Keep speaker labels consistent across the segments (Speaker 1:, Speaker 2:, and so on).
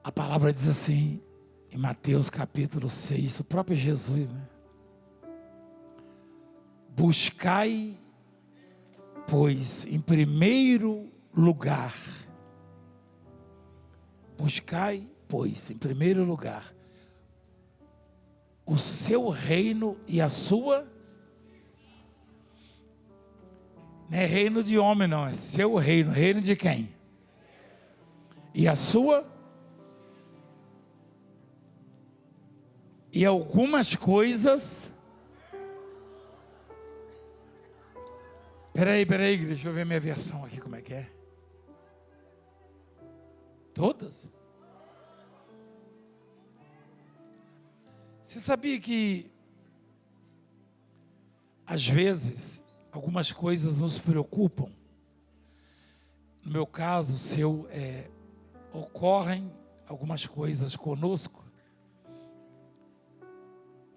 Speaker 1: A palavra diz assim, em Mateus capítulo 6, o próprio Jesus, né? Buscai, pois, em primeiro lugar, o seu reino e a sua, não é reino de homem não, é seu reino, reino de quem? E a sua, e algumas coisas, peraí, deixa eu ver minha versão aqui, como é que é? Todas? Você sabia que, às vezes, algumas coisas nos preocupam? No meu caso, ocorrem algumas coisas conosco,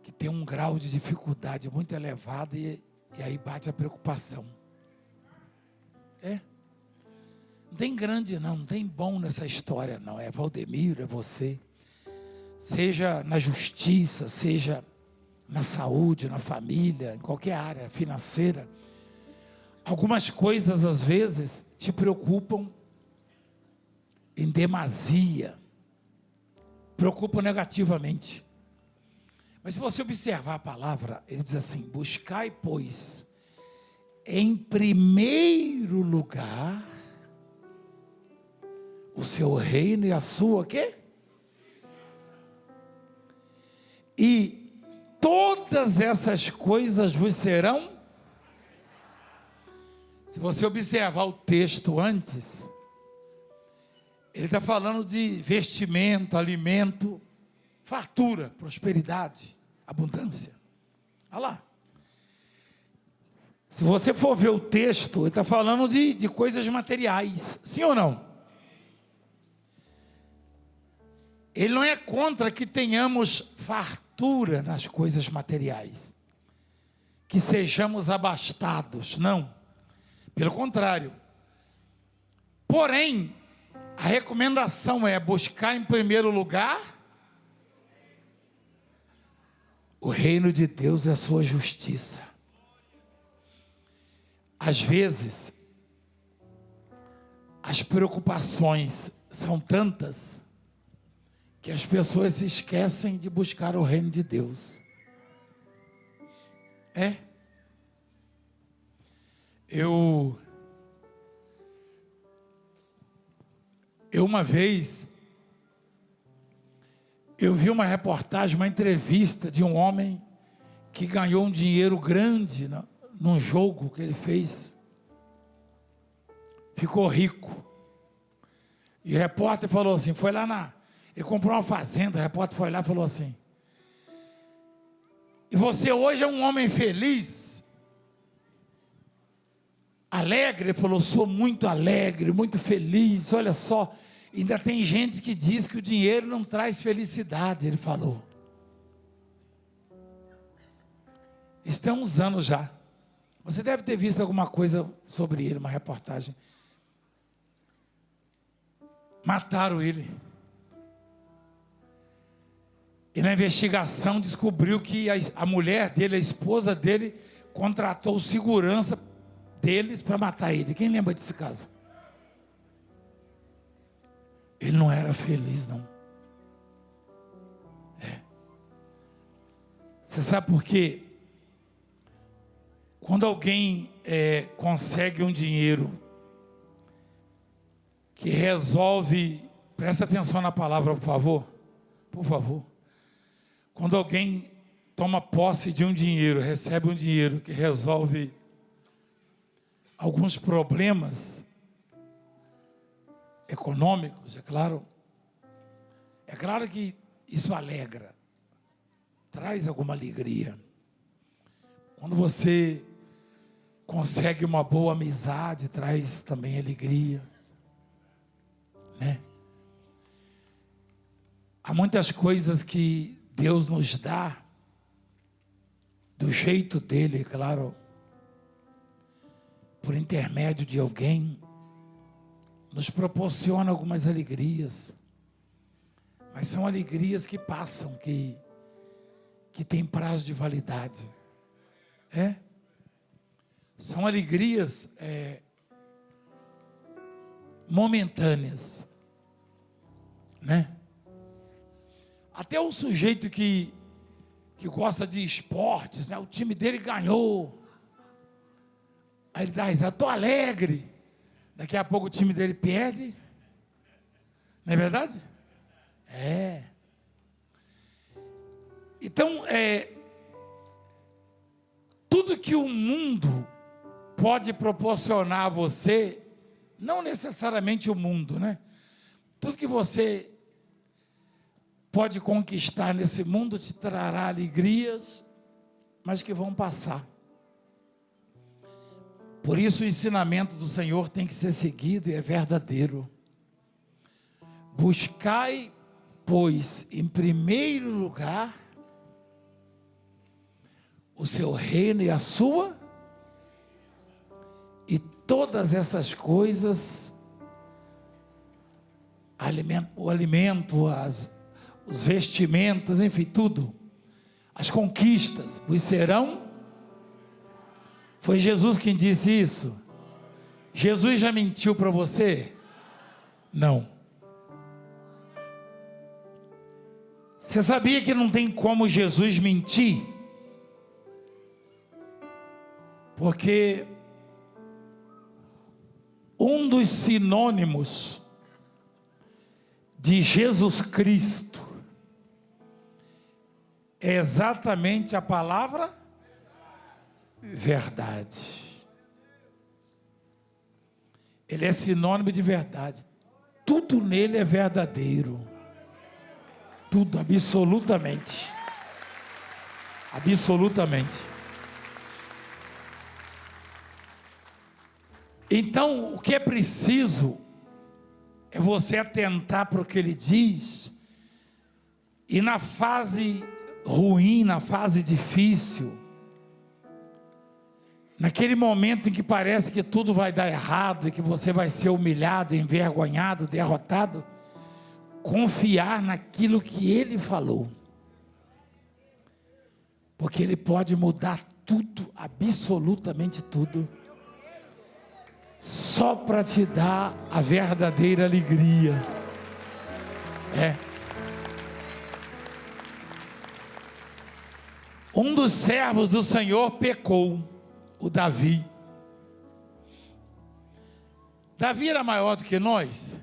Speaker 1: que tem um grau de dificuldade muito elevado e aí bate a preocupação. Não tem grande não tem bom nessa história não, é Valdemiro, é você. Seja na justiça, seja na saúde, na família, em qualquer área financeira. Algumas coisas às vezes te preocupam em demasia, preocupam negativamente. Mas se você observar a palavra, ele diz assim: buscai, pois, em primeiro lugar o seu reino e a sua quê? E todas essas coisas vos serão. Se você observar o texto antes, ele está falando de vestimento, alimento, fartura, prosperidade, abundância. Olha lá. Se você for ver o texto, ele está falando de coisas materiais, sim ou não? Ele não é contra que tenhamos fartura nas coisas materiais, que sejamos abastados, não. Pelo contrário. Porém, a recomendação é buscar em primeiro lugar o reino de Deus e a sua justiça. Às vezes, as preocupações são tantas que as pessoas se esquecem de buscar o reino de Deus. Eu uma vez, eu vi uma reportagem, uma entrevista de um homem que ganhou um dinheiro grande num jogo que ele fez. Ficou rico. E o repórter falou assim, ele comprou uma fazenda, o repórter foi lá e falou assim: e você hoje é um homem feliz? Alegre? Ele falou: sou muito alegre, muito feliz. Olha só, ainda tem gente que diz que o dinheiro não traz felicidade. Ele falou. Isso tem uns anos já. Você deve ter visto alguma coisa sobre ele, uma reportagem. Mataram ele. E na investigação descobriu que a mulher dele, a esposa dele, contratou segurança deles para matar ele. Quem lembra desse caso? Ele não era feliz, não. Você sabe por quê? Quando alguém consegue um dinheiro que resolve, presta atenção na palavra, por favor. Quando alguém toma posse de um dinheiro, recebe um dinheiro que resolve alguns problemas econômicos, é claro que isso alegra, traz alguma alegria. Quando você consegue uma boa amizade, traz também alegria, né? Há muitas coisas que Deus nos dá, do jeito dele, claro, por intermédio de alguém, nos proporciona algumas alegrias. Mas são alegrias que passam, que tem prazo de validade. São alegrias momentâneas, né? Até o sujeito que gosta de esportes, né? O time dele ganhou. Aí ele dá risada, estou alegre. Daqui a pouco o time dele perde. Não é verdade? Então, tudo que o mundo pode proporcionar a você, não necessariamente o mundo, né? Tudo que você pode conquistar nesse mundo te trará alegrias, mas que vão passar. Por isso o ensinamento do Senhor tem que ser seguido e é verdadeiro. Buscai, pois, em primeiro lugar, o seu reino e a sua, e todas essas coisas, o alimento, os vestimentos, enfim, tudo, as conquistas, vos serão. Foi Jesus quem disse isso? Jesus já mentiu para você? Não. Você sabia que não tem como Jesus mentir? Porque um dos sinônimos de Jesus Cristo é exatamente a palavra verdade. Ele é sinônimo de verdade. Tudo nele é verdadeiro. Tudo, absolutamente. Absolutamente. Então, o que é preciso é você atentar para o que ele diz, e na fase ruim, na fase difícil, naquele momento em que parece que tudo vai dar errado, e que você vai ser humilhado, envergonhado, derrotado, confiar naquilo que ele falou, porque ele pode mudar tudo, absolutamente tudo, só para te dar a verdadeira alegria. Um dos servos do Senhor pecou, o Davi. Davi era maior do que nós?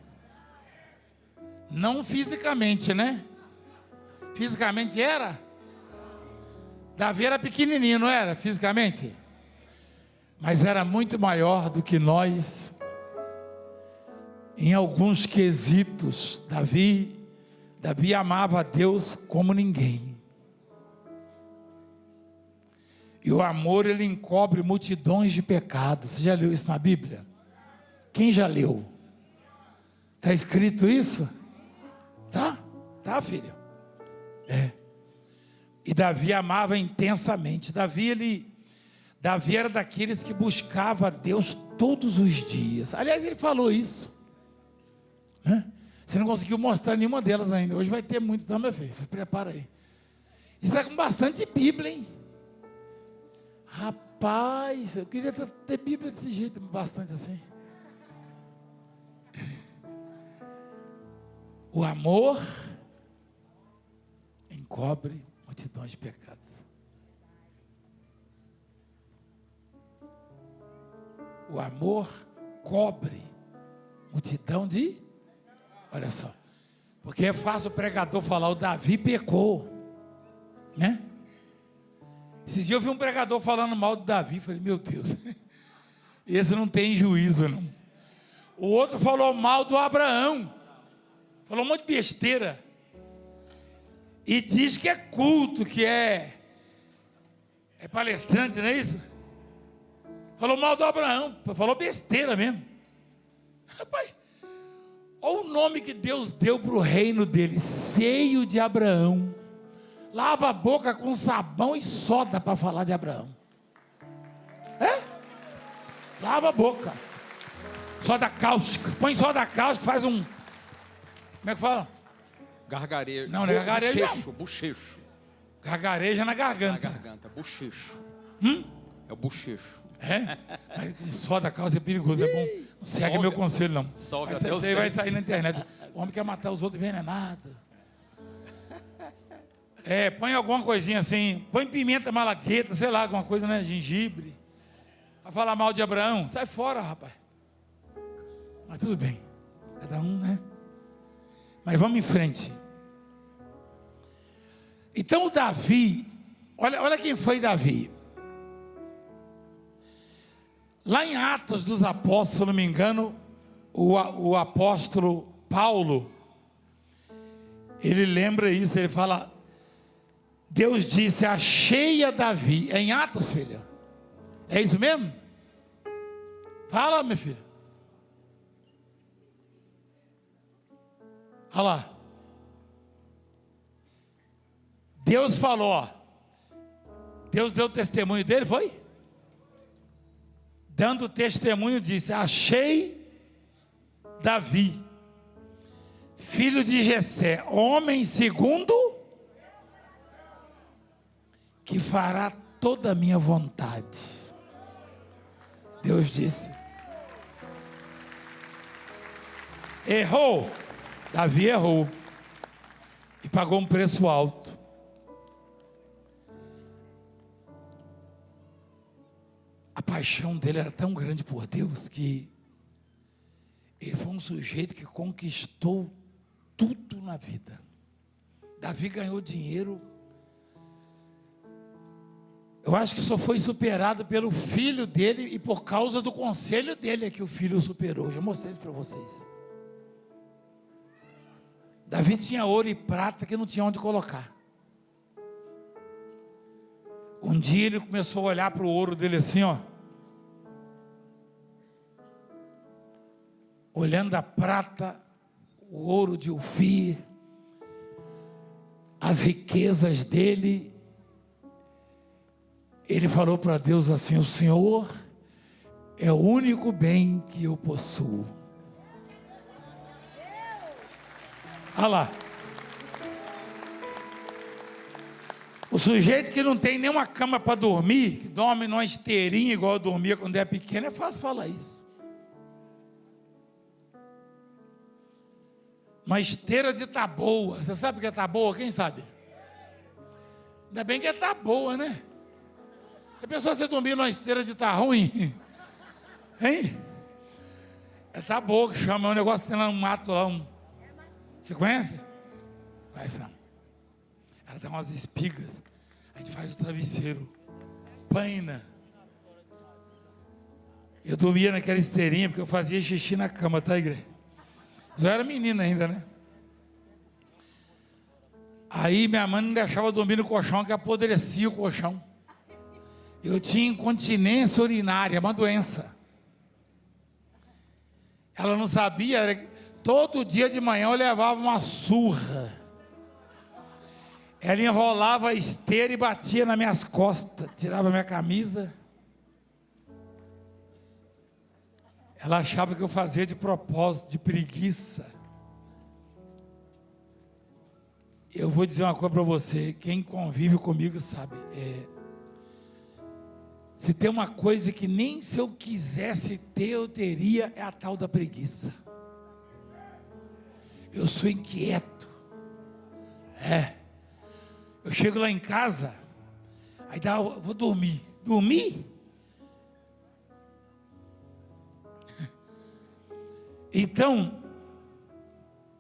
Speaker 1: Não fisicamente, né? Fisicamente era? Davi era pequenininho, não era? Fisicamente? Mas era muito maior do que nós em alguns quesitos. Davi amava a Deus como ninguém. E o amor, ele encobre multidões de pecados. Você já leu isso na Bíblia? Quem já leu? Está escrito isso? Tá, filha? E Davi amava intensamente. Davi era daqueles que buscava a Deus todos os dias. Aliás, ele falou isso, né? Você não conseguiu mostrar nenhuma delas ainda. Hoje vai ter muito, tá, meu filho? Prepara aí. Isso está com bastante Bíblia, hein? Rapaz, eu queria ter Bíblia desse jeito, bastante assim. O amor encobre multidões de pecados. O amor cobre multidão de... Olha só. Porque é fácil o pregador falar, o Davi pecou, né? Esses dias eu vi um pregador falando mal do Davi. Falei, meu Deus, esse não tem juízo, não. O outro falou mal do Abraão. Falou um monte de besteira. E diz que é culto, que é palestrante, não é isso? Falou mal do Abraão. Falou besteira mesmo. Rapaz, olha o nome que Deus deu para o reino dele. Seio de Abraão. Lava a boca com sabão e soda para falar de Abraão. Lava a boca. Soda cáustica. Põe soda cáustica, faz um... Como é que fala?
Speaker 2: Gargarejo.
Speaker 1: Não, não é gargarejo.
Speaker 2: Bochecho.
Speaker 1: Gargareja na garganta.
Speaker 2: Na garganta, bochecho. É o bochecho.
Speaker 1: É? Mas não soda a calça é perigoso, é bom. Não segue meu conselho, não.
Speaker 2: Soga
Speaker 1: Mas
Speaker 2: até os
Speaker 1: você vai
Speaker 2: dentes.
Speaker 1: sair na internet. O homem quer matar os outros envenenados. Põe alguma coisinha assim. Põe pimenta malagueta, sei lá, alguma coisa, né? Gengibre. Pra falar mal de Abraão. Sai fora, rapaz. Mas tudo bem. Cada um, né? Mas vamos em frente. Então o Davi, olha quem foi Davi. Lá em Atos dos Apóstolos, se eu não me engano, o apóstolo Paulo, ele lembra isso, ele fala, Deus disse, achei a Davi, é em Atos, filha, é isso mesmo? Fala, minha filha. Olha lá. Deus falou, ó. Deus deu testemunho dele, foi? Dando testemunho, disse, achei Davi, filho de Jessé, homem segundo, que fará toda a minha vontade. Deus disse. Errou. Davi errou. E pagou um preço alto. A paixão dele era tão grande por Deus que ele foi um sujeito que conquistou tudo na vida. Davi ganhou dinheiro. Eu acho que só foi superado pelo filho dele e por causa do conselho dele é que o filho o superou. Já mostrei isso para vocês. Davi tinha ouro e prata que não tinha onde colocar. Um dia ele começou a olhar para o ouro dele assim, ó. Olhando a prata, o ouro de Ofir, as riquezas dele. Ele falou para Deus assim, o Senhor é o único bem que eu possuo. Olha lá. O sujeito que não tem nenhuma cama para dormir, que dorme numa esteirinha igual eu dormia quando era pequeno, é fácil falar isso. Uma esteira de taboa. Você sabe o que é taboa? Quem sabe? Ainda bem que é taboa, né? A pessoa você dormir numa esteira de tá ruim? Hein? É taboa que chama, é um negócio que tem lá no mato lá. Você conhece? Conhece não. Ela dá umas espigas. A gente faz o travesseiro. Paina. Eu dormia naquela esteirinha porque eu fazia xixi na cama, tá, igreja? Eu era menina ainda, né? Aí minha mãe não deixava eu dormir no colchão, que apodrecia o colchão. Eu tinha incontinência urinária, uma doença. Ela não sabia, todo dia de manhã eu levava uma surra. Ela enrolava a esteira e batia nas minhas costas, tirava minha camisa. Ela achava que eu fazia de propósito, de preguiça. Eu vou dizer uma coisa para você, quem convive comigo sabe, se tem uma coisa que nem se eu quisesse ter, eu teria, é a tal da preguiça. Eu sou inquieto. Eu chego lá em casa, aí vou dormir. Dormir? Então,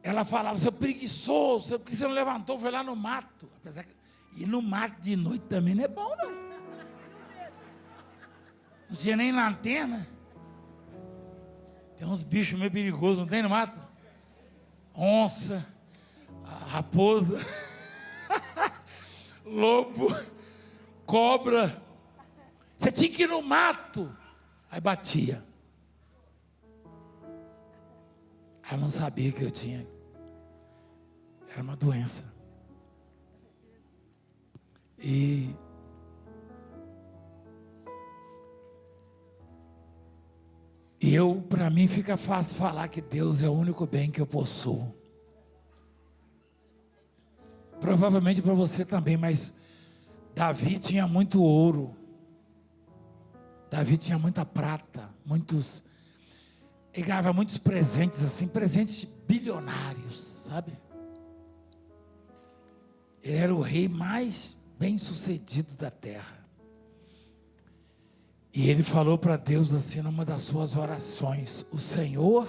Speaker 1: ela falava, seu preguiçoso, por que você não levantou, foi lá no mato? Apesar que ir no mato de noite também não é bom, não. Não tinha nem lanterna. Tem uns bichos meio perigosos, não tem no mato? Onça, raposa, lobo, cobra. Você tinha que ir no mato. Aí batia. Ela não sabia que eu tinha. Era uma doença. E para mim fica fácil falar que Deus é o único bem que eu possuo. provavelmente para você também, mas Davi tinha muito ouro, Davi tinha muita prata, ele ganhava muitos presentes assim, presentes bilionários, sabe? Ele era o rei mais bem sucedido da terra. E ele falou para Deus assim, numa das suas orações: o Senhor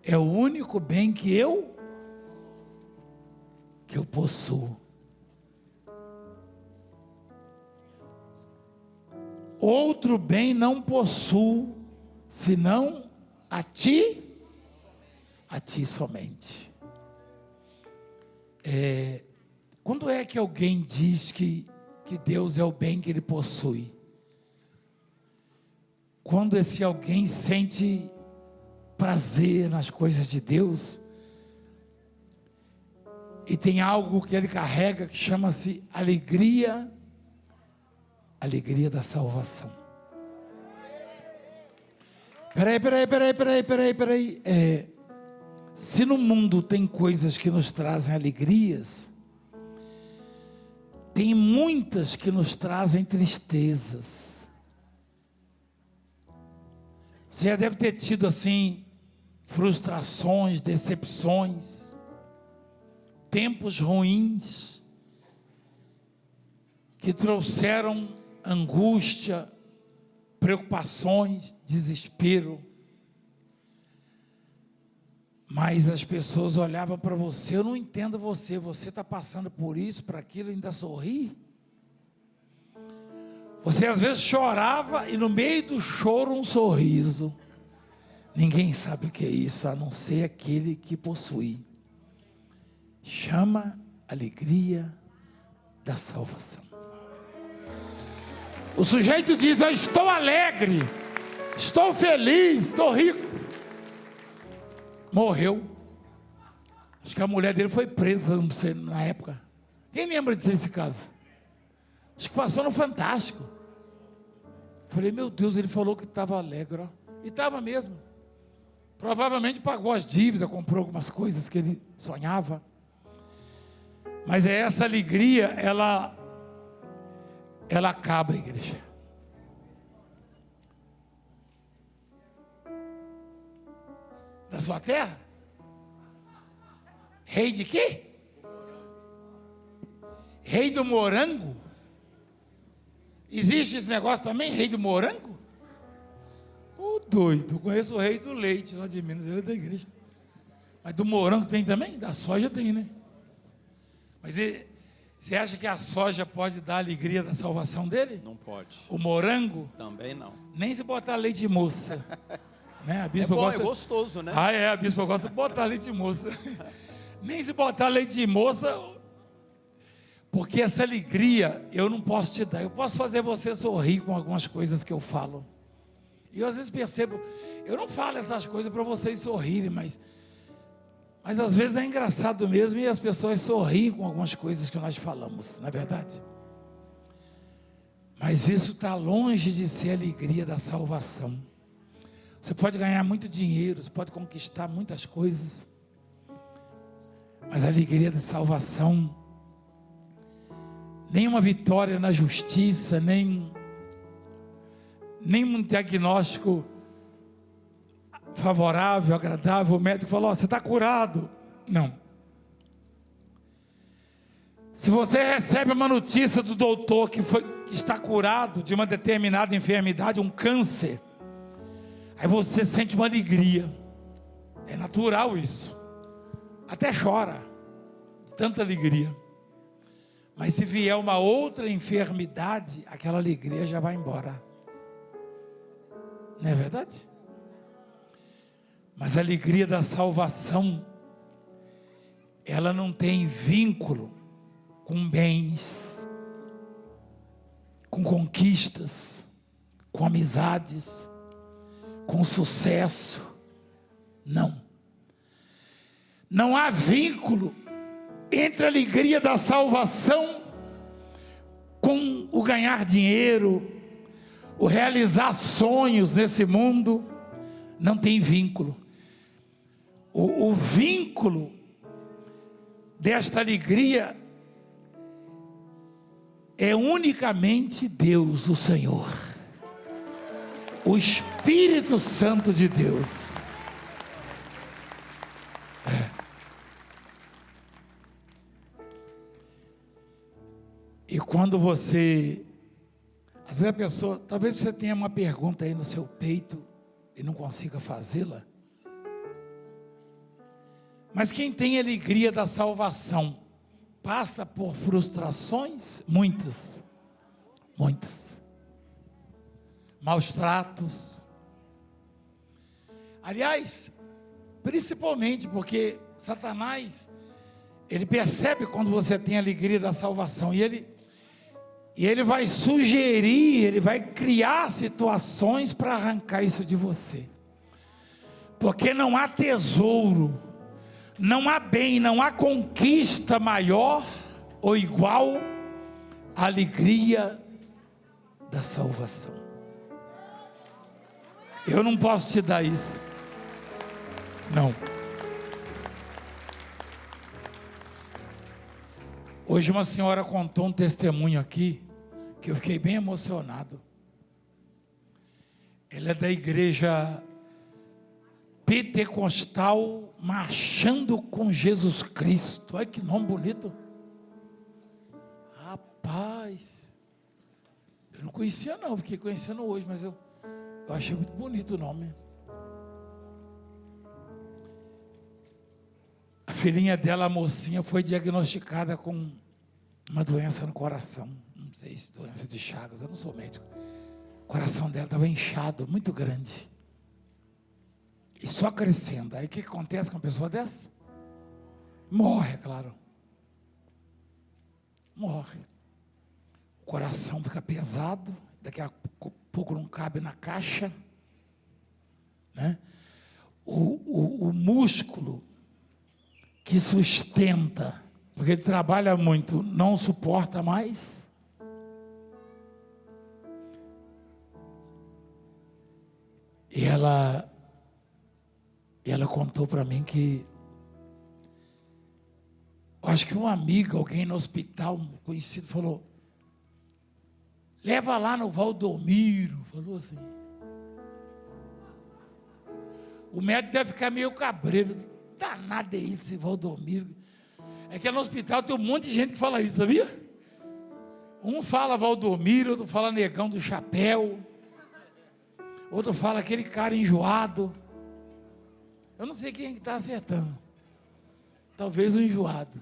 Speaker 1: é o único bem que eu possuo. Outro bem não possuo, senão a ti somente. Quando é que alguém diz que Deus é o bem que ele possui? Quando esse alguém sente prazer nas coisas de Deus, e tem algo que ele carrega que chama-se alegria da salvação. Peraí. Se no mundo tem coisas que nos trazem alegrias, tem muitas que nos trazem tristezas. Você já deve ter tido assim frustrações, decepções, tempos ruins que trouxeram angústia, preocupações, desespero. Mas as pessoas olhavam para você: eu não entendo você está passando por isso, por aquilo, ainda sorri? Você às vezes chorava e no meio do choro um sorriso. Ninguém sabe o que é isso, a não ser aquele que possui. Chama alegria da salvação. O sujeito diz: eu estou alegre, estou feliz, estou rico. Morreu. Acho que a mulher dele foi presa, não sei, na época. Quem lembra disso, esse caso? Acho que passou no Fantástico. Falei: meu Deus, ele falou que estava alegre, ó. E estava mesmo. Provavelmente pagou as dívidas, comprou algumas coisas que ele sonhava. Mas é essa alegria, ela acaba, igreja. Da sua terra? Rei de quê? Rei do morango? Existe esse negócio também, rei do morango? Ô doido, eu conheço o rei do leite lá de Minas, ele é da igreja. Mas do morango tem também? Da soja tem, né? Mas você acha que a soja pode dar a alegria da salvação dele?
Speaker 2: Não pode.
Speaker 1: O morango?
Speaker 2: Também não.
Speaker 1: Nem se botar leite de moça. Né? A bispa
Speaker 2: bom,
Speaker 1: gosta...
Speaker 2: é gostoso, né?
Speaker 1: A bispa gosta de botar leite de moça. Nem se botar leite de moça, porque essa alegria eu não posso te dar. Eu posso fazer você sorrir com algumas coisas que eu falo. E eu às vezes percebo, eu não falo essas coisas para vocês sorrirem, mas às vezes é engraçado mesmo e as pessoas sorriem com algumas coisas que nós falamos, não é verdade? Mas isso está longe de ser a alegria da salvação. Você pode ganhar muito dinheiro, você pode conquistar muitas coisas, mas a alegria da salvação, nem uma vitória na justiça, nem um diagnóstico favorável, agradável, o médico falou: você está curado. Não. Se você recebe uma notícia do doutor que está curado de uma determinada enfermidade, um câncer, aí você sente uma alegria. É natural isso. Até chora de tanta alegria. Mas se vier uma outra enfermidade, aquela alegria já vai embora. Não é verdade? Mas a alegria da salvação, ela não tem vínculo com bens, com conquistas, com amizades, com sucesso. Não há vínculo entre a alegria da salvação com o ganhar dinheiro, o realizar sonhos nesse mundo. Não tem vínculo. O vínculo desta alegria é unicamente Deus, o Senhor, o Espírito Santo de Deus. E quando você, às vezes a pessoa, talvez você tenha uma pergunta aí no seu peito e não consiga fazê-la, mas quem tem a alegria da salvação passa por frustrações, muitas, maus tratos, aliás, principalmente porque Satanás, ele percebe quando você tem a alegria da salvação, e ele vai sugerir, ele vai criar situações para arrancar isso de você, porque não há tesouro, não há bem, não há conquista maior ou igual à alegria da salvação. Eu não posso te dar isso, não. Hoje uma senhora contou um testemunho aqui, que eu fiquei bem emocionado. Ela é da igreja pentecostal Marchando com Jesus Cristo. Olha que nome bonito. Rapaz, eu não conhecia não, fiquei conhecendo hoje, mas eu achei muito bonito o nome. A filhinha dela, a mocinha, foi diagnosticada com uma doença no coração. Não sei se doença de Chagas, eu não sou médico. O coração dela estava inchado, muito grande. E só crescendo. Aí o que acontece com uma pessoa dessa? Morre, é claro. Morre. O coração fica pesado, daqui a pouco não cabe na caixa, né? O músculo que sustenta, porque ele trabalha muito, não suporta mais. E ela contou para mim que, acho que um amigo, alguém no hospital, um conhecido, falou: leva lá no Valdomiro, falou assim. O médico deve ficar meio cabreiro, danado é isso, esse Valdomiro. É que no hospital tem um monte de gente que fala isso, sabia? Um fala Valdomiro, outro fala Negão do Chapéu, outro fala aquele cara enjoado. Eu não sei quem está acertando. Talvez o enjoado.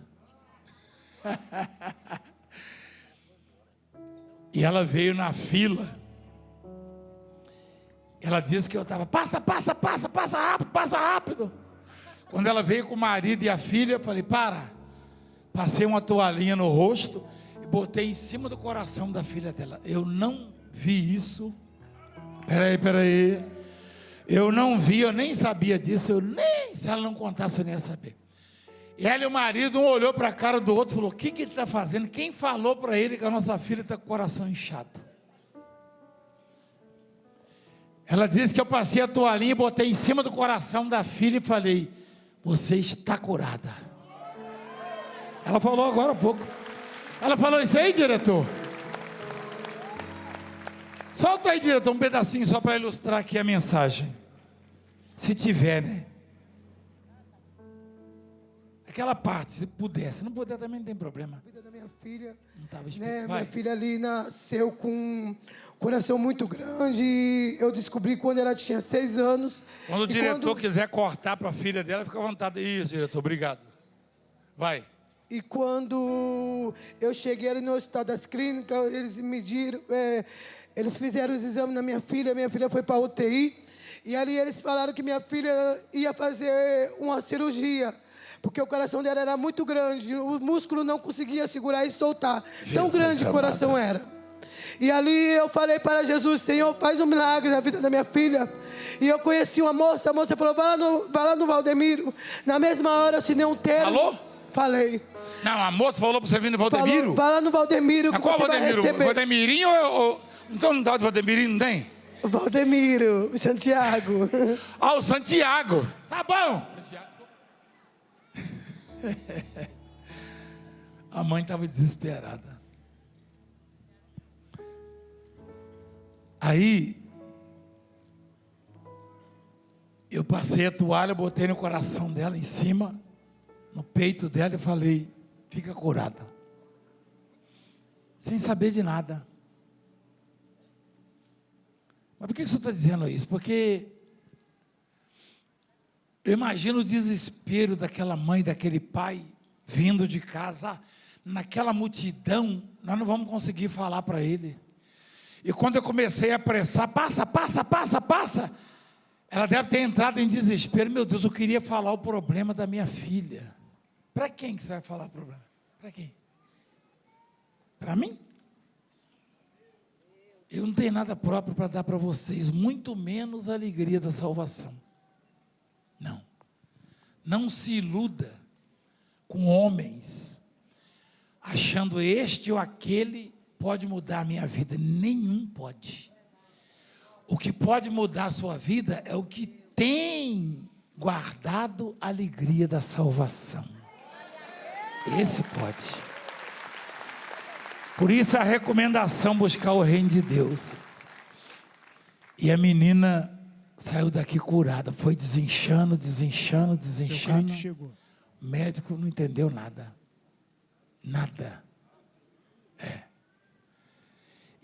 Speaker 1: E ela veio na fila. Ela disse que eu estava, passa rápido. Quando ela veio com o marido e a filha, eu falei, para. Passei uma toalhinha no rosto e botei em cima do coração da filha dela. Eu não vi isso. Peraí. Eu não vi, eu nem sabia disso, se ela não contasse eu nem ia saber. E ela e o marido, um olhou para a cara do outro e falou: o que ele está fazendo? Quem falou para ele que a nossa filha está com o coração inchado? Ela disse que eu passei a toalhinha e botei em cima do coração da filha e falei: você está curada. Ela falou agora há pouco. Ela falou isso aí, diretor? Solta aí, diretor, um pedacinho só para ilustrar aqui a mensagem. Se tiver, né? Aquela parte, se puder. Se não puder, também não tem problema.
Speaker 3: A vida da minha filha,
Speaker 1: não estava
Speaker 3: né? Minha filha ali nasceu com um coração muito grande. Eu descobri quando ela tinha 6 anos.
Speaker 1: Quando o diretor quiser cortar para a filha dela, fica à vontade. Isso, diretor, obrigado. Vai.
Speaker 3: E quando eu cheguei ali no Hospital das Clínicas, eles mediram, eles fizeram os exames na minha filha foi para a UTI. E ali eles falaram que minha filha ia fazer uma cirurgia, porque o coração dela era muito grande, o músculo não conseguia segurar e soltar. Tão grande o coração era. E ali eu falei para Jesus: Senhor, faz um milagre na vida da minha filha. E eu conheci uma moça, a moça falou: vai lá no Valdemiro. Na mesma hora eu assinei um termo.
Speaker 1: Falou?
Speaker 3: Falei.
Speaker 1: Não, a moça falou para você vir no Valdemiro?
Speaker 3: Falou, vai lá no Valdemiro.
Speaker 1: Mas qual
Speaker 3: você
Speaker 1: Valdemiro?
Speaker 3: vai receber.
Speaker 1: Valdemirinho ou... Então não dá de Valdemirinho, não tem?
Speaker 3: Valdemiro, Santiago.
Speaker 1: Ah, o Santiago. Tá bom. A mãe estava desesperada. Aí, eu passei a toalha, botei no coração dela, em cima, no peito dela, e falei: fica curada. Sem saber de nada. Mas por que o senhor está dizendo isso? Porque eu imagino o desespero daquela mãe, daquele pai, vindo de casa, naquela multidão, nós não vamos conseguir falar para ele. E quando eu comecei a apressar, passa, ela deve ter entrado em desespero. Meu Deus, eu queria falar o problema da minha filha. Para quem que você vai falar o problema? Para quem? Para mim? Eu não tenho nada próprio para dar para vocês, muito menos a alegria da salvação. Não. Não se iluda com homens, achando este ou aquele pode mudar a minha vida. Nenhum pode. O que pode mudar a sua vida é o que tem guardado a alegria da salvação. Esse pode. Por isso a recomendação, buscar o reino de Deus. E a menina saiu daqui curada, foi desinchando.
Speaker 4: Chegou.
Speaker 1: O médico não entendeu nada. Nada.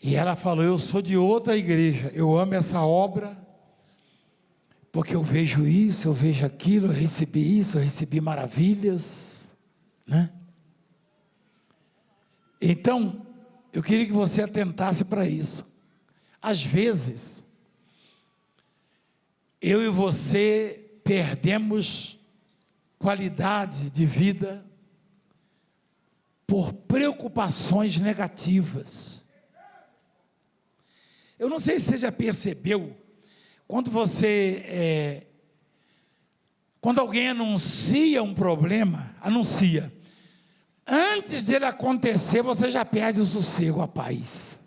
Speaker 1: E ela falou: eu sou de outra igreja, eu amo essa obra, porque eu vejo isso, eu vejo aquilo, eu recebi isso, eu recebi maravilhas, né? Então, eu queria que você atentasse para isso. Às vezes, eu e você perdemos qualidade de vida por preocupações negativas. Eu não sei se você já percebeu, quando quando alguém anuncia um problema, antes dele acontecer, você já perde o sossego, a paz.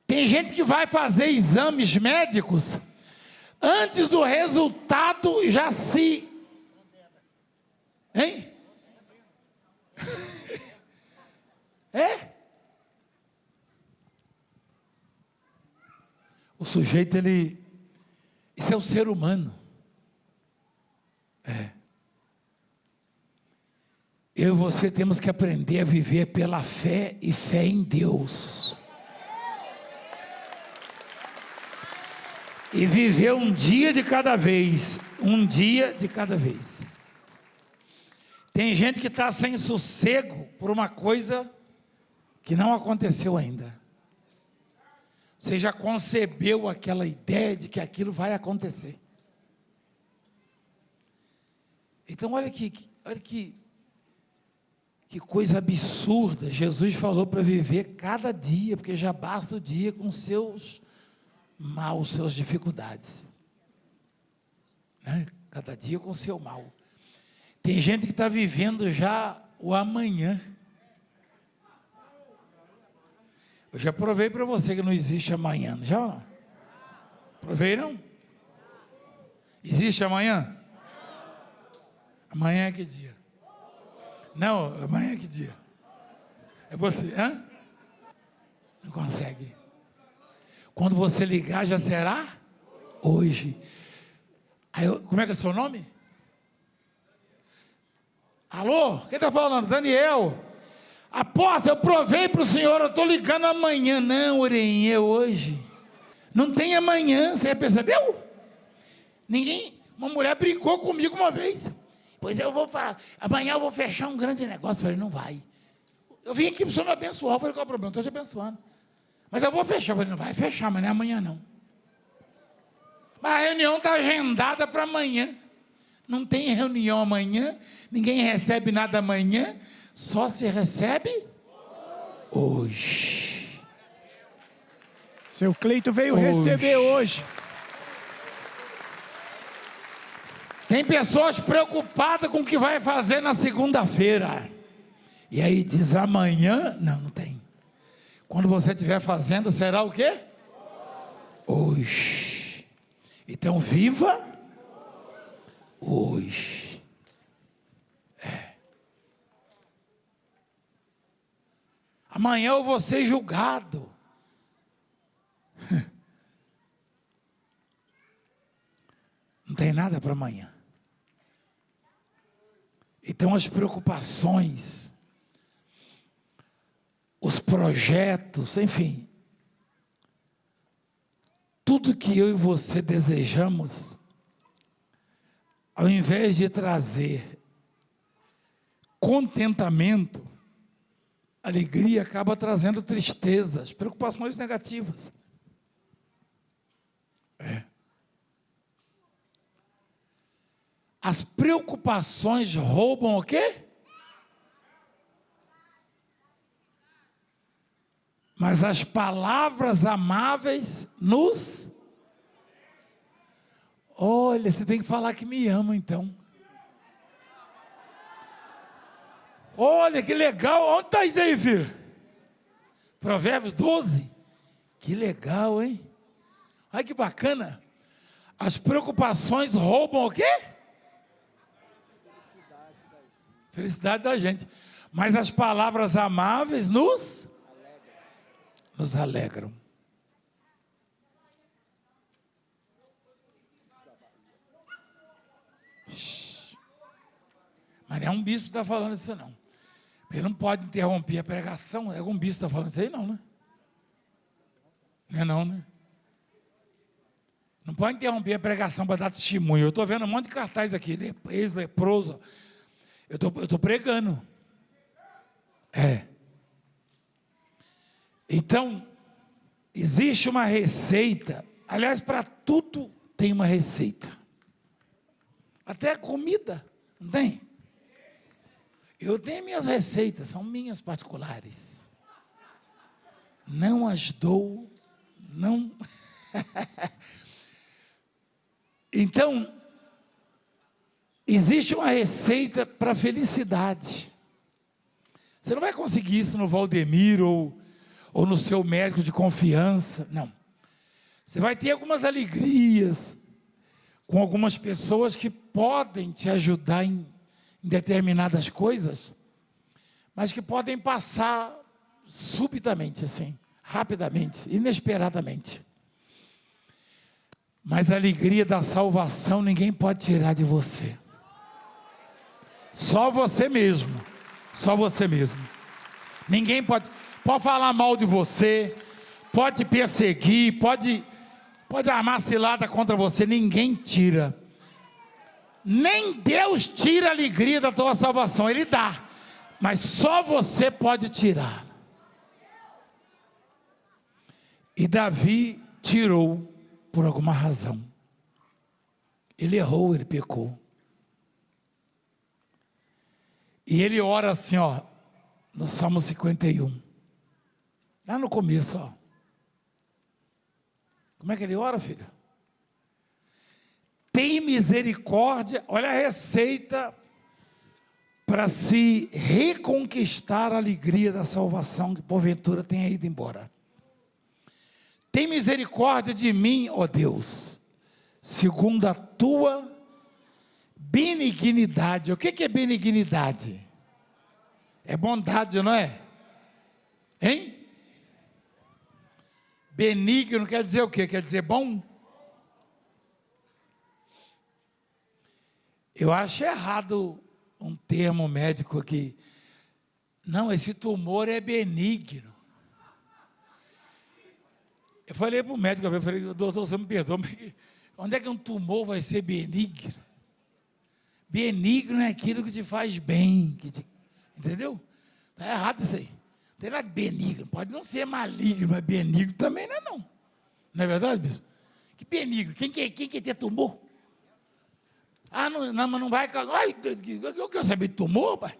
Speaker 1: Tem gente que vai fazer exames médicos, antes do resultado já se... Hein? É? O sujeito, isso é o ser humano. Eu e você temos que aprender a viver pela fé e fé em Deus. E viver um dia de cada vez. Tem gente que está sem sossego por uma coisa que não aconteceu ainda. Você já concebeu aquela ideia de que aquilo vai acontecer. Então olha que coisa absurda. Jesus falou para viver cada dia, porque já basta o dia com seus maus, suas dificuldades, né? Cada dia com seu mal. Tem gente que está vivendo já o amanhã. Eu já provei para você que não existe amanhã, já ou não? Provei não? Existe amanhã? Amanhã é que dia? Não, amanhã é que dia? É você, hã? Não consegue. Quando você ligar, já será hoje. Aí como é que é o seu nome? Alô? Quem está falando? Daniel. Apóstolo, eu provei para o senhor, eu estou ligando amanhã. Não, orem, é hoje. Não tem amanhã, você percebeu? Uma mulher brincou comigo uma vez. Pois eu vou falar, amanhã eu vou fechar um grande negócio. Eu falei, não vai. Eu vim aqui para o senhor me abençoar. Eu falei, qual é o problema? Estou te abençoando. Mas eu vou fechar. Eu falei, não vai fechar, mas não é amanhã não. Mas a reunião está agendada para amanhã. Não tem reunião amanhã, ninguém recebe nada amanhã, só se recebe hoje.
Speaker 4: Seu Cleito veio receber hoje.
Speaker 1: Tem pessoas preocupadas com o que vai fazer na segunda-feira. E aí diz amanhã, não tem. Quando você estiver fazendo, será o quê? Hoje. Então viva hoje. Amanhã eu vou ser julgado. Não tem nada para amanhã. Então as preocupações, os projetos, enfim, tudo que eu e você desejamos, ao invés de trazer contentamento, alegria, acaba trazendo tristezas, preocupações negativas. As preocupações roubam o quê? Mas as palavras amáveis nos... Olha, você tem que falar que me ama, então. Olha, que legal. Onde está isso aí, filho? Provérbios 12. Que legal, hein? Olha que bacana. As preocupações roubam o quê? Felicidade da gente. Mas as palavras amáveis nos alegram. Mas não é um bispo que está falando isso, não. Porque não pode interromper a pregação. É algum bispo que está falando isso aí, não, né? Não é não, né? Não pode interromper a pregação para dar testemunho. Eu estou vendo um monte de cartaz aqui, ex-leproso. Eu estou pregando. Então, existe uma receita. Aliás, para tudo tem uma receita. Até a comida, não tem? Eu tenho minhas receitas, são minhas particulares. Não as dou, não. Então, existe uma receita para a felicidade. Você não vai conseguir isso no Valdemir ou no seu médico de confiança, não. Você vai ter algumas alegrias com algumas pessoas que podem te ajudar em determinadas coisas, mas que podem passar subitamente, assim, rapidamente, inesperadamente. Mas a alegria da salvação ninguém pode tirar de você. Só você mesmo. Só você mesmo. Ninguém pode falar mal de você, pode te perseguir, pode armar cilada contra você, ninguém tira. Nem Deus tira a alegria da tua salvação, Ele dá, mas só você pode tirar. E Davi tirou por alguma razão. Ele errou, ele pecou. E ele ora assim, ó, no Salmo 51. Lá no começo, ó. Como é que ele ora, filho? Tem misericórdia, olha a receita para se reconquistar a alegria da salvação que porventura tenha ido embora. Tem misericórdia de mim, ó Deus, segundo a tua benignidade. O que é benignidade? É bondade, não é? Hein? Benigno quer dizer o quê? Quer dizer bom? Eu acho errado um termo médico aqui. Não, esse tumor é benigno. Eu falei para o médico, eu falei, doutor, você me perdoa, mas onde é que um tumor vai ser benigno? Benigno é aquilo que te faz bem, entendeu? Está errado isso aí. Não tem nada de benigno, pode não ser maligno, mas benigno também não é não. Não é verdade, bispo? Que benigno, quem quer ter tumor? Ah, não, mas não vai... Eu quero saber de tumor, pai.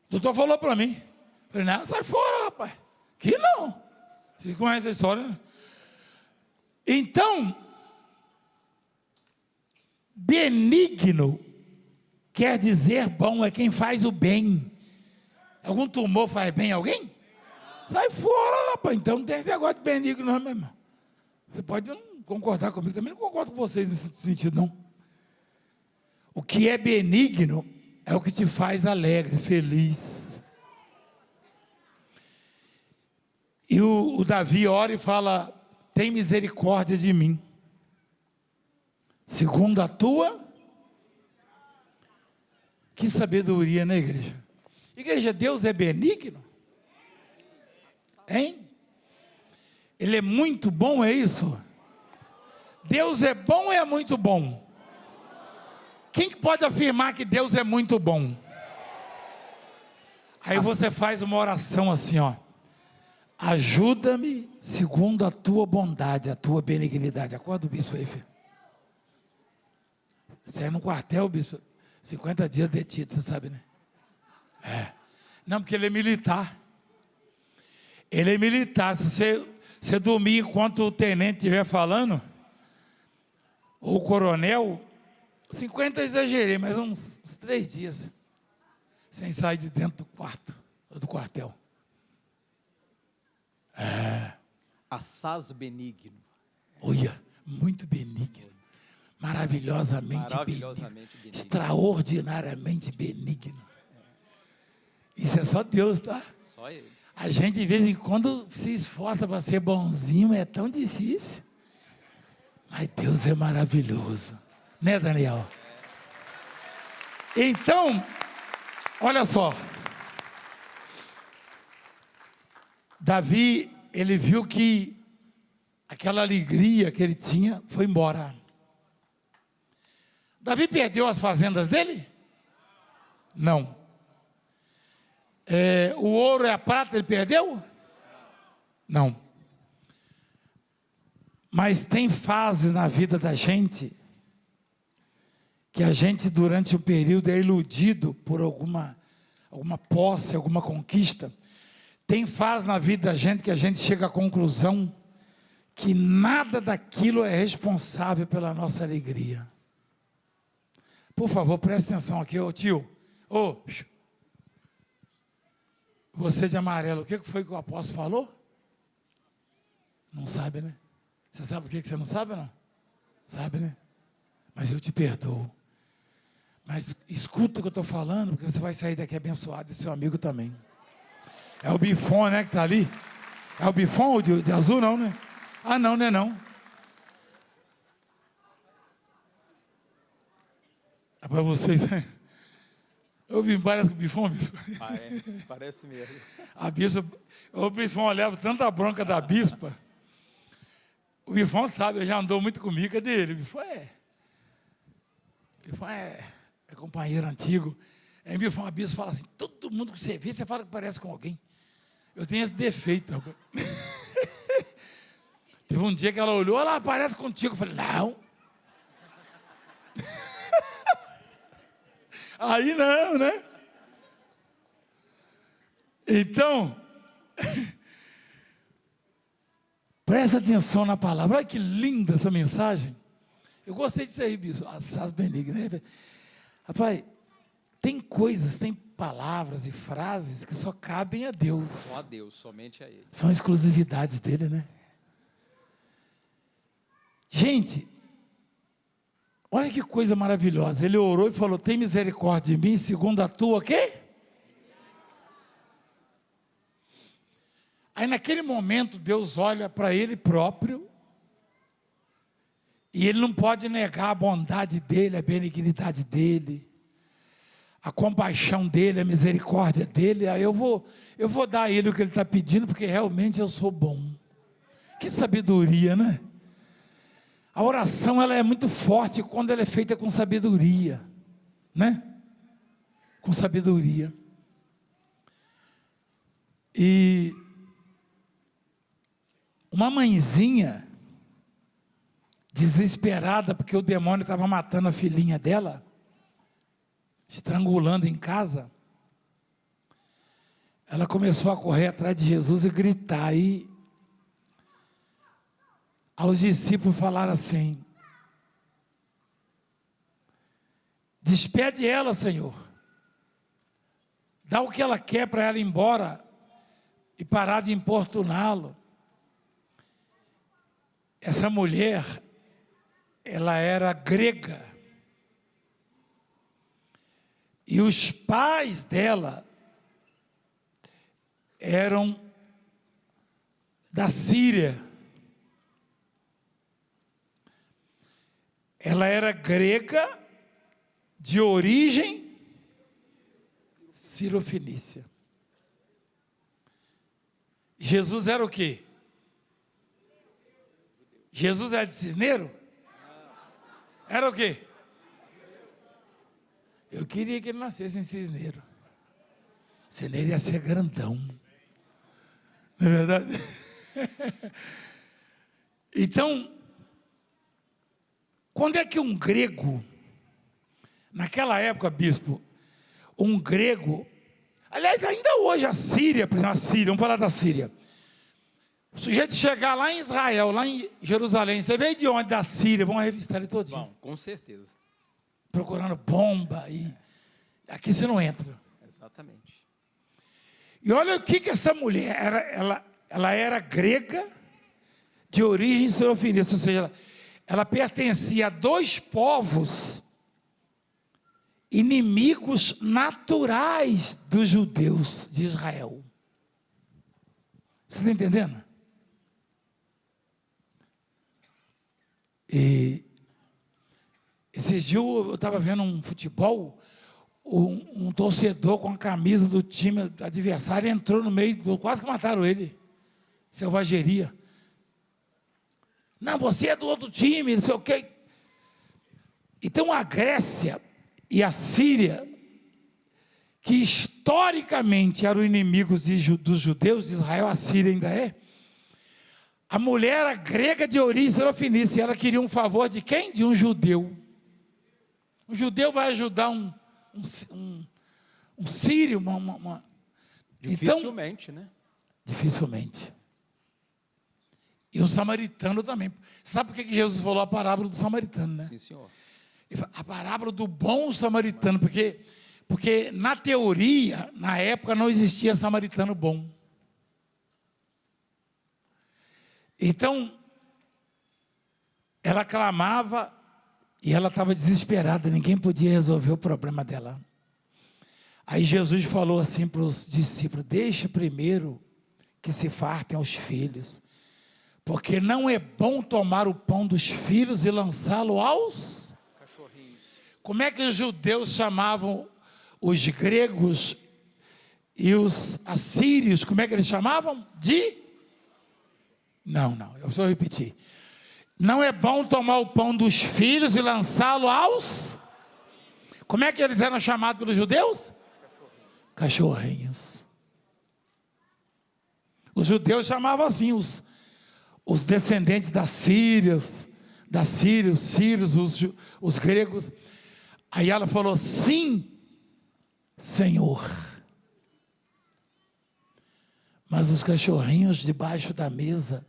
Speaker 1: O doutor falou para mim. Eu falei, não, sai fora, rapaz. Que não. Vocês conhecem a história, né? Então, benigno quer dizer bom, é quem faz o bem. Algum tumor faz bem a alguém? Sai fora, rapaz. Então não tem esse negócio de benigno, não, meu irmão. Você pode não concordar comigo, também não concordo com vocês nesse sentido, não. O que é benigno é o que te faz alegre, feliz. o Davi ora e fala: tem misericórdia de mim, segundo a tua. Que sabedoria, né, igreja? Igreja, Deus é benigno? Hein? Ele é muito bom, é isso? Deus é bom ou é muito bom? Quem que pode afirmar que Deus é muito bom? Aí você faz uma oração assim, ó: ajuda-me segundo a tua bondade, a tua benignidade. Acorda o bispo aí, filho. Você é no quartel, bispo, 50 dias detido, você sabe, né? Não, porque ele é militar. Ele é militar. Se você dormir enquanto o tenente estiver falando, ou o coronel, 50 eu exagerei, mas uns 3 dias, sem sair de dentro do quarto, ou do quartel.
Speaker 2: Assaz benigno.
Speaker 1: Olha, muito benigno. Maravilhosamente benigno. Extraordinariamente benigno. Isso é só Deus, tá?
Speaker 2: Só ele.
Speaker 1: A gente de vez em quando se esforça para ser bonzinho, mas é tão difícil. Mas Deus é maravilhoso, né, Daniel? Então, olha só. Davi, ele viu que aquela alegria que ele tinha foi embora. Davi perdeu as fazendas dele? Não. O ouro e a prata ele perdeu? Não. Mas tem fases na vida da gente que a gente durante um período é iludido por alguma posse, alguma conquista. Tem fase na vida da gente que a gente chega à conclusão que nada daquilo é responsável pela nossa alegria. Por favor, preste atenção aqui, ô tio. Você de amarelo, o que foi que o apóstolo falou? Não sabe, né? Você sabe o que você não sabe, não? Sabe, né? Mas eu te perdoo. Mas escuta o que eu estou falando, porque você vai sair daqui abençoado e seu amigo também. É o Bifon, né, que está ali? É o Bifon de azul, não, né? Ah, não, né, não. É para vocês, né? Eu vi, parece que o Bifon, bispo.
Speaker 2: Parece mesmo.
Speaker 1: A bispa, o Bifon leva tanta bronca da bispa. O Bifon sabe, ele já andou muito comigo, cadê ele? O Bifon é companheiro antigo. Aí o Bifon, a bispa fala assim: todo mundo que você vê, você fala que parece com alguém. Eu tenho esse defeito, rapaz. Teve um dia que ela olhou, ela parece contigo. Eu falei: não. Aí não, né? Então, presta atenção na palavra. Olha que linda essa mensagem. Eu gostei disso aí, bispo. Assaz benigno, né? Rapaz, tem coisas, tem palavras e frases que só cabem a Deus.
Speaker 2: Só a Deus, somente a Ele.
Speaker 1: São exclusividades dele, né? Gente, olha que coisa maravilhosa. Ele orou e falou: tem misericórdia de mim, segundo a tua quê? Aí naquele momento Deus olha para ele próprio e ele não pode negar a bondade dele, a benignidade dele, a compaixão dele, a misericórdia dele. Aí eu vou dar a ele o que ele está pedindo, porque realmente eu sou bom. Que sabedoria, né? A oração, ela é muito forte quando ela é feita com sabedoria, né? Com sabedoria. E uma mãezinha, desesperada, porque o demônio estava matando a filhinha dela, estrangulando em casa, ela começou a correr atrás de Jesus e gritar. E aos discípulos falaram assim: despede ela, Senhor, dá o que ela quer para ela ir embora e parar de importuná-lo. Essa mulher, ela era grega, e os pais dela eram da Síria. Ela era grega de origem sirofenícia. Jesus era o quê? Jesus era de Cisneiro? Era o quê? Eu queria que ele nascesse em Cisneiro. Cisneiro ia ser grandão. Não é verdade? Então, quando é que um grego, naquela época, bispo, um grego, aliás, ainda hoje a Síria, por exemplo, a Síria, vamos falar da Síria. O sujeito chegar lá em Israel, lá em Jerusalém, você veio de onde? Da Síria, vamos revistar ele todinho.
Speaker 2: Bom, com certeza.
Speaker 1: Procurando bomba, e aqui você não entra.
Speaker 2: Exatamente.
Speaker 1: E olha o que essa mulher era, ela era grega de origem sirofenícia, ou seja, ela pertencia a dois povos inimigos naturais dos judeus de Israel. Você está entendendo? E esses dias eu estava vendo um futebol, um torcedor com a camisa do time adversário entrou no meio, quase que mataram ele. Selvageria. Não, você é do outro time, não sei o quê. Então a Grécia e a Síria, que historicamente eram inimigos dos judeus de Israel, a Síria ainda é. A mulher era grega de origem sirofenícia, ela queria um favor de quem? De um judeu. Um judeu vai ajudar um sírio,
Speaker 2: Dificilmente,
Speaker 1: então,
Speaker 2: né?
Speaker 1: Dificilmente. E um samaritano também. Sabe por que Jesus falou a parábola do samaritano, né?
Speaker 2: Sim, senhor.
Speaker 1: A parábola do bom samaritano, porque na teoria, na época, não existia samaritano bom. Então, ela clamava e ela estava desesperada, ninguém podia resolver o problema dela. Aí Jesus falou assim para os discípulos: deixa primeiro que se fartem aos filhos, porque não é bom tomar o pão dos filhos e lançá-lo aos
Speaker 2: Cachorrinhos.
Speaker 1: Como é que os judeus chamavam os gregos e os assírios? Como é que eles chamavam? Não, eu só repetir. Não é bom tomar o pão dos filhos e lançá-lo aos... Como é que eles eram chamados pelos judeus? Cachorrinhos. Os judeus chamavam assim os descendentes das Sírias, os sírios, os gregos. Aí ela falou: sim, Senhor. Mas os cachorrinhos debaixo da mesa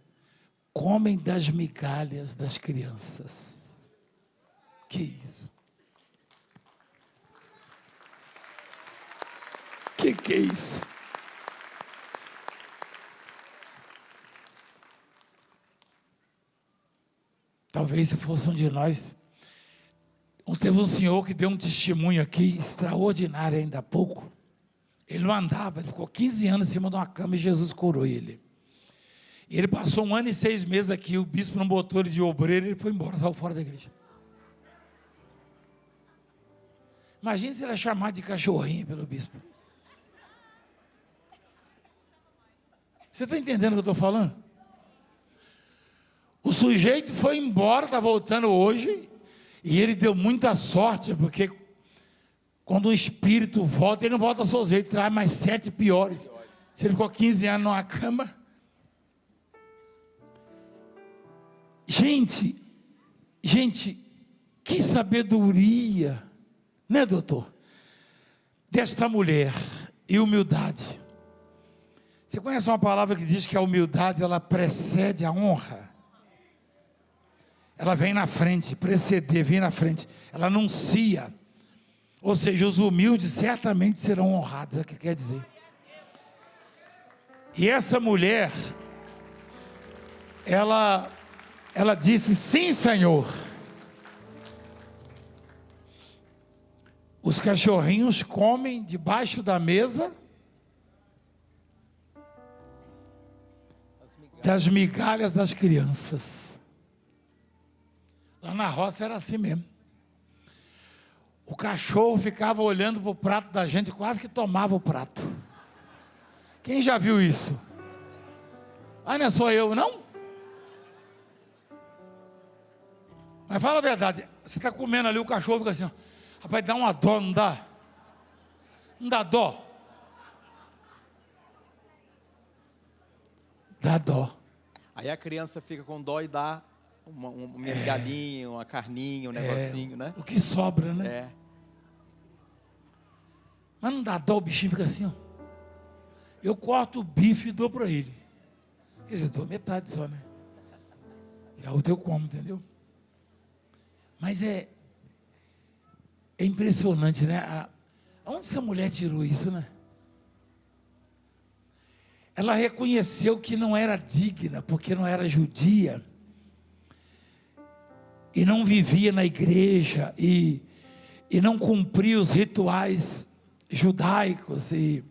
Speaker 1: comem das migalhas das crianças. Que isso? Que é isso? Talvez se fosse um de nós. Teve um senhor que deu um testemunho aqui extraordinário ainda há pouco. Ele não andava, ele ficou 15 anos em cima de uma cama e Jesus curou ele. E ele passou 1 ano e 6 meses aqui, o bispo não botou ele de obreiro, ele foi embora, saiu fora da igreja. Imagina se ele é chamado de cachorrinho pelo bispo. Você está entendendo o que eu estou falando? O sujeito foi embora, está voltando hoje, e ele deu muita sorte, porque quando um espírito volta, ele não volta sozinho, ele traz mais 7 piores. Se ele ficou 15 anos numa cama. Gente, que sabedoria, né, doutor? Desta mulher, e humildade. Você conhece uma palavra que diz que a humildade, ela precede a honra? Ela vem na frente, preceder, vem na frente. Ela anuncia. Ou seja, os humildes certamente serão honrados, é o que quer dizer. E essa mulher, ela disse: sim, Senhor. Os cachorrinhos comem debaixo da mesa das migalhas das crianças. Lá na roça era assim mesmo. O cachorro ficava olhando para o prato da gente, quase que tomava o prato. Quem já viu isso? Ah, não sou eu, não? Mas fala a verdade, você está comendo ali, o cachorro fica assim, ó. Rapaz, dá uma dó, não dá? Não dá dó? Dá dó.
Speaker 2: Aí a criança fica com dó e dá uma migalhinha, uma carninha, um negocinho, né?
Speaker 1: O que sobra, né?
Speaker 2: É.
Speaker 1: Mas não dá dó, o bichinho fica assim, ó. Eu corto o bife e dou para ele. Quer dizer, eu dou metade só, né? E a outra eu como, entendeu? Mas é impressionante, né? Onde essa mulher tirou isso, né? Ela reconheceu que não era digna, porque não era judia, e não vivia na igreja, e não cumpria os rituais judaicos, e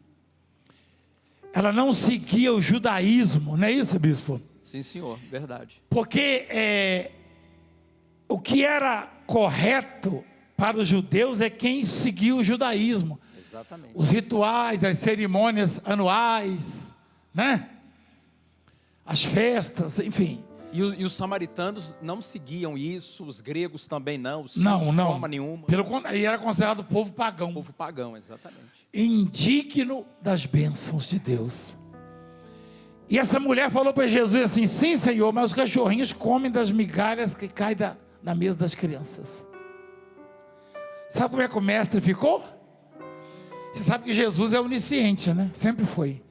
Speaker 1: ela não seguia o judaísmo, não é isso, bispo?
Speaker 2: Sim, senhor, verdade.
Speaker 1: Porque o que era correto para os judeus é quem seguia o judaísmo.
Speaker 2: Exatamente.
Speaker 1: Os rituais, as cerimônias anuais, né? As festas, enfim.
Speaker 2: E os samaritanos não seguiam isso, os gregos também não, de forma nenhuma.
Speaker 1: Pelo contrário, e era considerado povo pagão.
Speaker 2: Povo pagão, exatamente.
Speaker 1: Indigno das bênçãos de Deus. E essa mulher falou para Jesus assim: sim, Senhor, mas os cachorrinhos comem das migalhas que caem na mesa das crianças. Sabe como é que o mestre ficou? Você sabe que Jesus é onisciente, né? Sempre foi.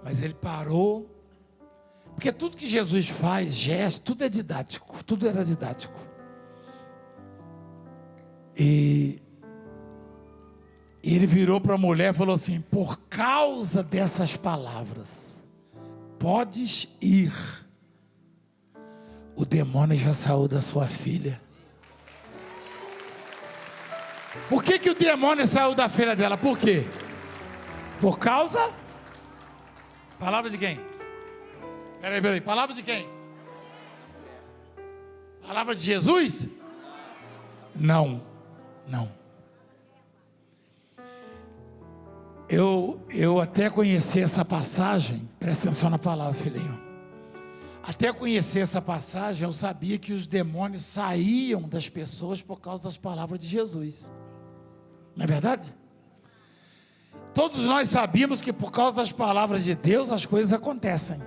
Speaker 1: Mas ele parou, porque tudo que Jesus faz, gesto, tudo é didático, tudo era didático. E ele virou para a mulher e falou assim: por causa dessas palavras, podes ir. O demônio já saiu da sua filha. Por que o demônio saiu da filha dela? Por quê? Por causa? Palavra de quem? Peraí, palavra de quem? Palavra de Jesus? Não. Eu até conheci essa passagem, presta atenção na palavra, filhinho. Até conhecer essa passagem, eu sabia que os demônios saíam das pessoas por causa das palavras de Jesus. Não é verdade? Todos nós sabíamos que por causa das palavras de Deus as coisas acontecem.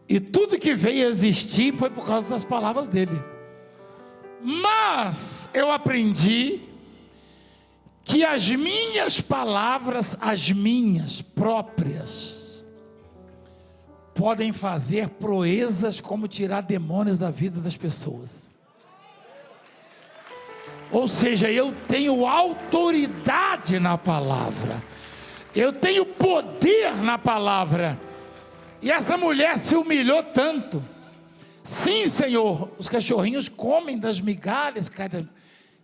Speaker 1: E tudo que veio a existir foi por causa das palavras dele. Mas eu aprendi que as minhas palavras, as minhas próprias, podem fazer proezas como tirar demônios da vida das pessoas. Ou seja, eu tenho autoridade na palavra, eu tenho poder na palavra. E essa mulher se humilhou tanto. Sim, Senhor, os cachorrinhos comem das migalhas.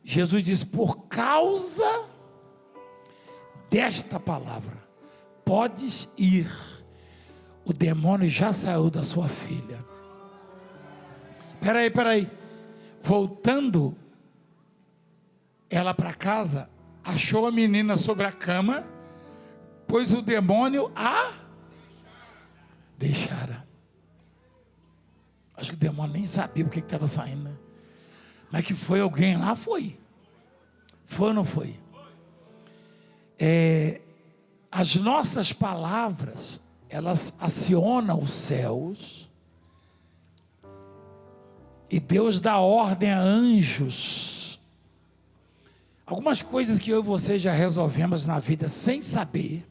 Speaker 1: Jesus diz: por causa desta palavra, podes ir. O demônio já saiu da sua filha. Peraí. Voltando ela para casa, achou a menina sobre a cama, pois o demônio a deixara. Acho que o demônio nem sabia o que estava saindo, né? Mas que foi alguém lá, foi. Foi ou não foi? As nossas palavras, elas acionam os céus, e Deus dá ordem a anjos. Algumas coisas que eu e você já resolvemos na vida sem saber.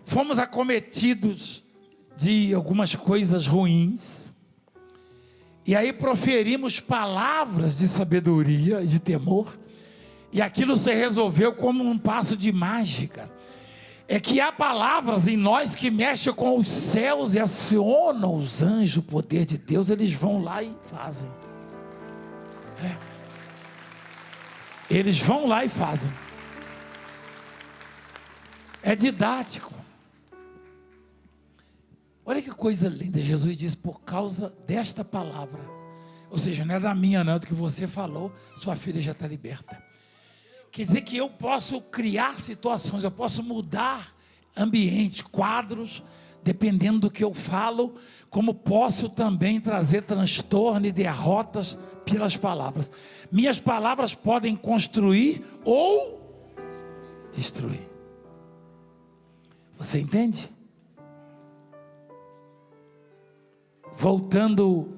Speaker 1: Fomos acometidos de algumas coisas ruins, e aí proferimos palavras de sabedoria e de temor, e aquilo se resolveu como um passo de mágica. É que há palavras em nós que mexem com os céus e acionam os anjos, o poder de Deus. Eles vão lá e fazem. Eles vão lá e fazem. É didático. Olha que coisa linda, Jesus diz, por causa desta palavra, ou seja, não é da minha não, do que você falou, sua filha já está liberta. Quer dizer que eu posso criar situações, eu posso mudar ambientes, quadros, dependendo do que eu falo, como posso também trazer transtorno e derrotas pelas palavras. Minhas palavras podem construir ou destruir. Você entende? Voltando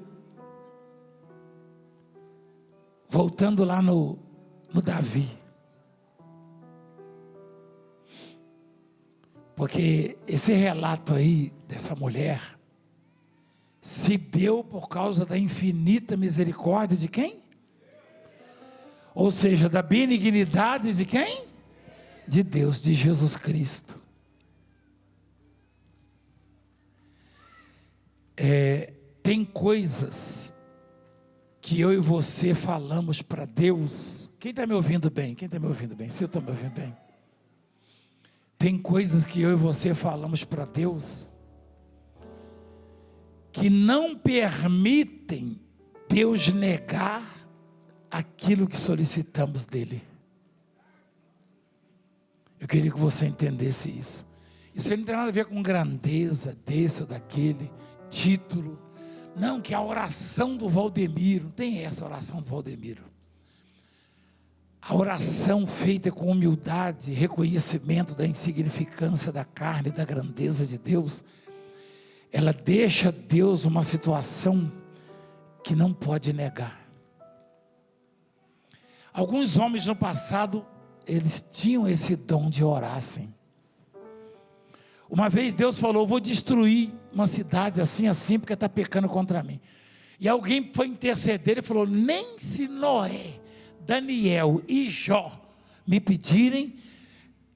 Speaker 1: lá no Davi. Porque esse relato aí dessa mulher se deu por causa da infinita misericórdia de quem? Ou seja, da benignidade de quem? De Deus, de Jesus Cristo. Tem coisas que eu e você falamos para Deus. Quem está me ouvindo bem? Quem está me ouvindo bem? Se eu estou me ouvindo bem. Tem coisas que eu e você falamos para Deus que não permitem Deus negar aquilo que solicitamos dele. Eu queria que você entendesse isso. Isso aí não tem nada a ver com grandeza desse ou daquele, título. Não, que a oração do Valdemiro, não tem essa oração do Valdemiro. A oração feita com humildade, reconhecimento da insignificância da carne e da grandeza de Deus, ela deixa Deus uma situação que não pode negar. Alguns homens no passado, eles tinham esse dom de orar assim. Uma vez Deus falou, vou destruir uma cidade assim, assim, porque está pecando contra mim. E alguém foi interceder e falou, nem se Noé, Daniel e Jó me pedirem,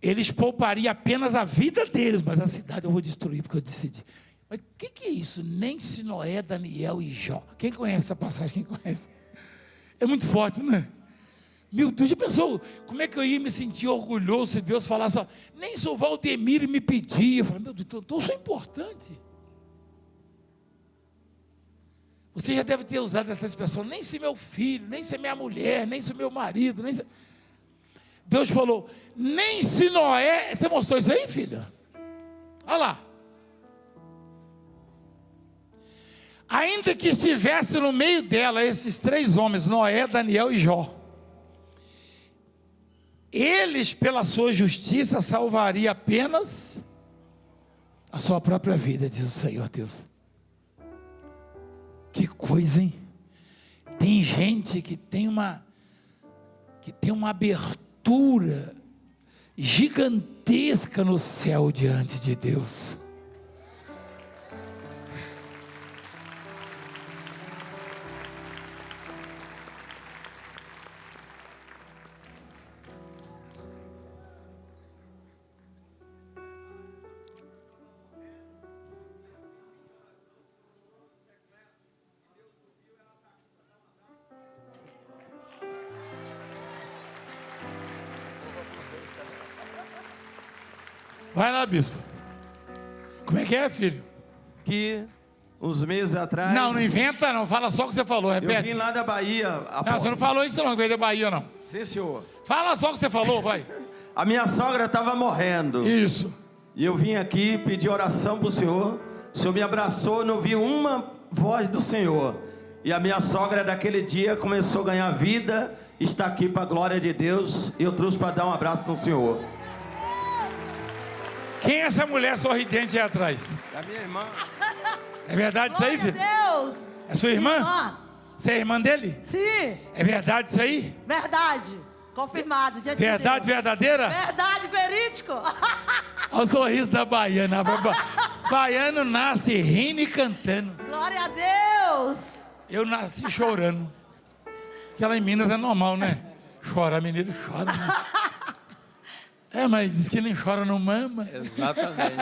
Speaker 1: eles poupariam apenas a vida deles, mas a cidade eu vou destruir, porque eu decidi. Mas o que é isso? Nem se Noé, Daniel e Jó. Quem conhece essa passagem? Quem conhece? É muito forte, não é? Meu Deus, já pensou? Como é que eu ia me sentir orgulhoso se Deus falasse, ó, nem se o Valdemiro me pedia. Eu falei, meu Deus, então eu sou importante. Você já deve ter usado essa expressão, nem se meu filho, nem se minha mulher, nem se meu marido, nem se... Deus falou, nem se Noé, você mostrou isso aí, filha? Olha lá. Ainda que estivesse no meio dela, esses três homens, Noé, Daniel e Jó, eles, pela sua justiça, salvariam apenas a sua própria vida, diz o Senhor Deus. Que coisa, hein? Tem gente que tem uma abertura gigantesca no céu diante de Deus. Vai lá, bispo. Como é que é, filho?
Speaker 5: Que uns meses atrás...
Speaker 1: Não inventa não, fala só o que você falou, repete.
Speaker 5: Eu vim lá da Bahia.
Speaker 1: Não, você não falou isso não, que veio da Bahia não.
Speaker 5: Sim, senhor.
Speaker 1: Fala só o que você falou, vai.
Speaker 5: A minha sogra estava morrendo.
Speaker 1: Isso.
Speaker 5: E eu vim aqui pedir oração para o senhor me abraçou, não vi uma voz do Senhor. E a minha sogra daquele dia começou a ganhar vida, está aqui para a glória de Deus. E eu trouxe para dar um abraço no senhor.
Speaker 1: Quem é essa mulher sorridente aí atrás?
Speaker 5: É a minha irmã.
Speaker 1: É verdade isso aí, filho?
Speaker 6: Deus!
Speaker 1: É sua irmã?
Speaker 6: Irmã.
Speaker 1: Você é irmã dele?
Speaker 6: Sim,
Speaker 1: É verdade isso aí?
Speaker 6: verdade. Confirmado. Diante
Speaker 1: Verdade
Speaker 6: de Deus.
Speaker 1: verdadeira?
Speaker 6: Verdade, verídico.
Speaker 1: Olha o sorriso da baiana. Baiano nasce rindo e cantando.
Speaker 6: Glória a Deus.
Speaker 1: Eu nasci chorando. Porque lá em Minas é normal, né? Chorar, menino chora, né? É, mas diz que nem chora não mama.
Speaker 2: Exatamente.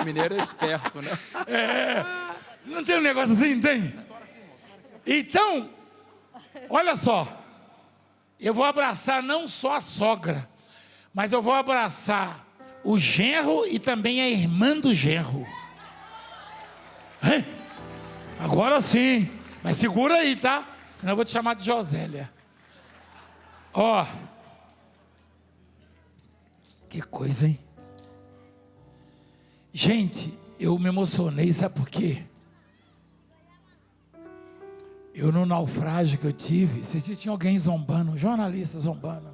Speaker 2: O mineiro é esperto, né?
Speaker 1: É. Não tem um negócio assim, tem? Então, olha só. Eu vou abraçar não só a sogra, mas eu vou abraçar o genro e também a irmã do genro. Agora sim. Mas segura aí, tá? Senão eu vou te chamar de Josélia. Ó. Que coisa, hein? Gente, eu me emocionei, sabe por quê? Eu no naufrágio que eu tive, tinha alguém zombando, um jornalista zombando.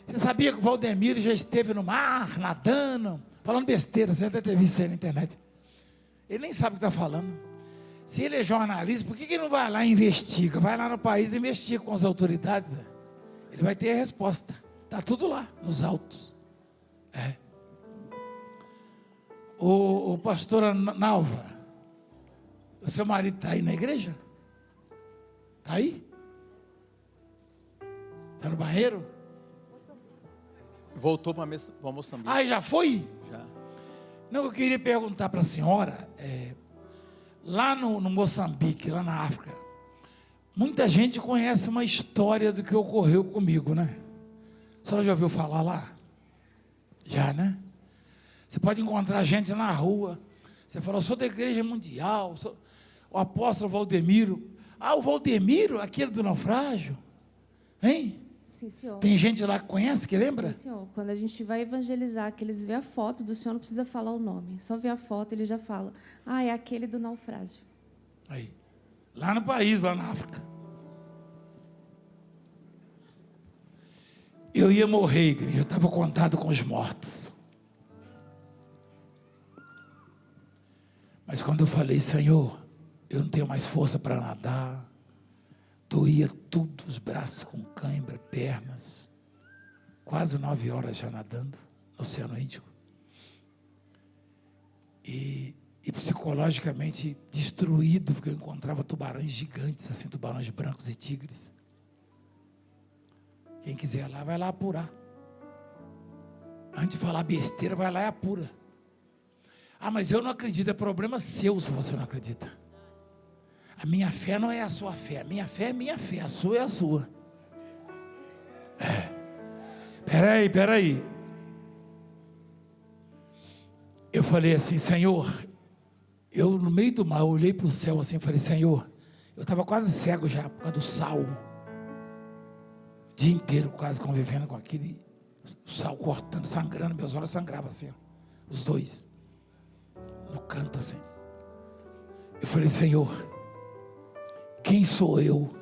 Speaker 1: Você sabia que o Valdemiro já esteve no mar, nadando, falando besteira, você até teve visto isso aí na internet. Ele nem sabe o que está falando. Se ele é jornalista, por que ele não vai lá e investiga? Vai lá no país e investiga com as autoridades. Ele vai ter a resposta. Está tudo lá, nos autos. O pastora Nalva, o seu marido está aí na igreja? Está aí? Está no banheiro?
Speaker 2: Voltou para Moçambique.
Speaker 1: Ah, já foi?
Speaker 2: Já.
Speaker 1: Não, eu queria perguntar para a senhora, lá no Moçambique, lá na África, muita gente conhece uma história do que ocorreu comigo, né? A senhora já ouviu falar lá? Já, né? Você pode encontrar gente na rua, você fala, eu sou da igreja mundial, o apóstolo Valdemiro. Ah, o Valdemiro, aquele do naufrágio? Hein?
Speaker 7: Sim, senhor.
Speaker 1: Tem gente lá que conhece, que lembra?
Speaker 7: Sim, senhor. Quando a gente vai evangelizar, que eles vê a foto do senhor, não precisa falar o nome. Só vê a foto, ele já fala. Ah, é aquele do naufrágio.
Speaker 1: Aí. Lá no país, lá na África. Eu ia morrer, igreja. Eu estava contado com os mortos. Mas quando eu falei, Senhor, eu não tenho mais força para nadar. Doía tudo, os braços com cãibra, pernas. Quase 9 horas já nadando no Oceano Índico. E psicologicamente destruído, porque eu encontrava tubarões gigantes, assim, tubarões brancos e tigres. Quem quiser lá, vai lá apurar. Antes de falar besteira, vai lá e apura. Ah, mas eu não acredito, é problema seu se você não acredita. A minha fé não é a sua fé, a minha fé é minha fé, a sua é a sua. Peraí. Eu falei assim, Senhor, eu no meio do mar, eu olhei para o céu assim, falei, Senhor, eu estava quase cego já, por causa do sal. O dia inteiro quase convivendo com aquele sal cortando, sangrando, meus olhos sangravam assim, ó, os dois, no canto assim. Eu falei, Senhor, quem sou eu?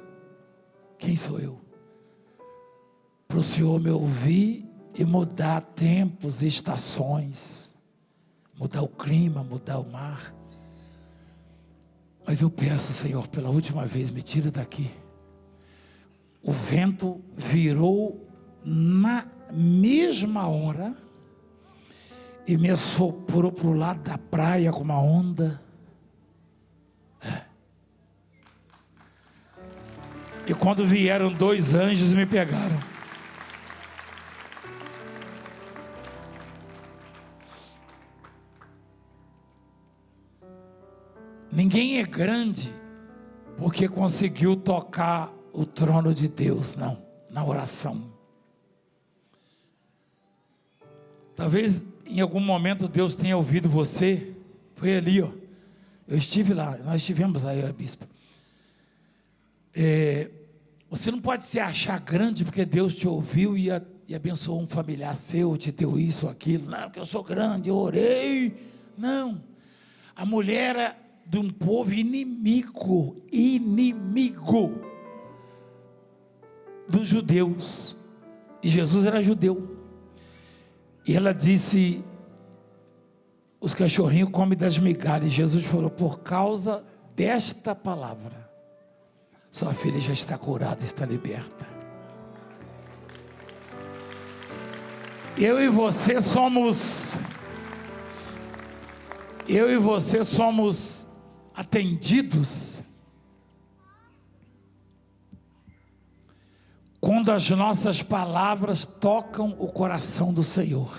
Speaker 1: Quem sou eu? Para o Senhor me ouvir e mudar tempos e estações, mudar o clima, mudar o mar. Mas eu peço, Senhor, pela última vez, me tira daqui. O vento virou na mesma hora e me assoprou para o lado da praia com uma onda. E quando vieram 2 anjos me pegaram. Ninguém é grande porque conseguiu tocar o trono de Deus, não, na oração. Talvez em algum momento Deus tenha ouvido você. Foi ali, ó. Eu estive lá, nós estivemos lá, eu e a bispa. Você não pode se achar grande porque Deus te ouviu e abençoou um familiar seu, te deu isso ou aquilo. Não, porque eu sou grande, eu orei. Não. A mulher era de um povo inimigo dos judeus. E Jesus era judeu. E ela disse, os cachorrinhos comem das migalhas. E Jesus falou, por causa desta palavra, sua filha já está curada, está liberta. Eu e você somos atendidos quando as nossas palavras tocam o coração do Senhor.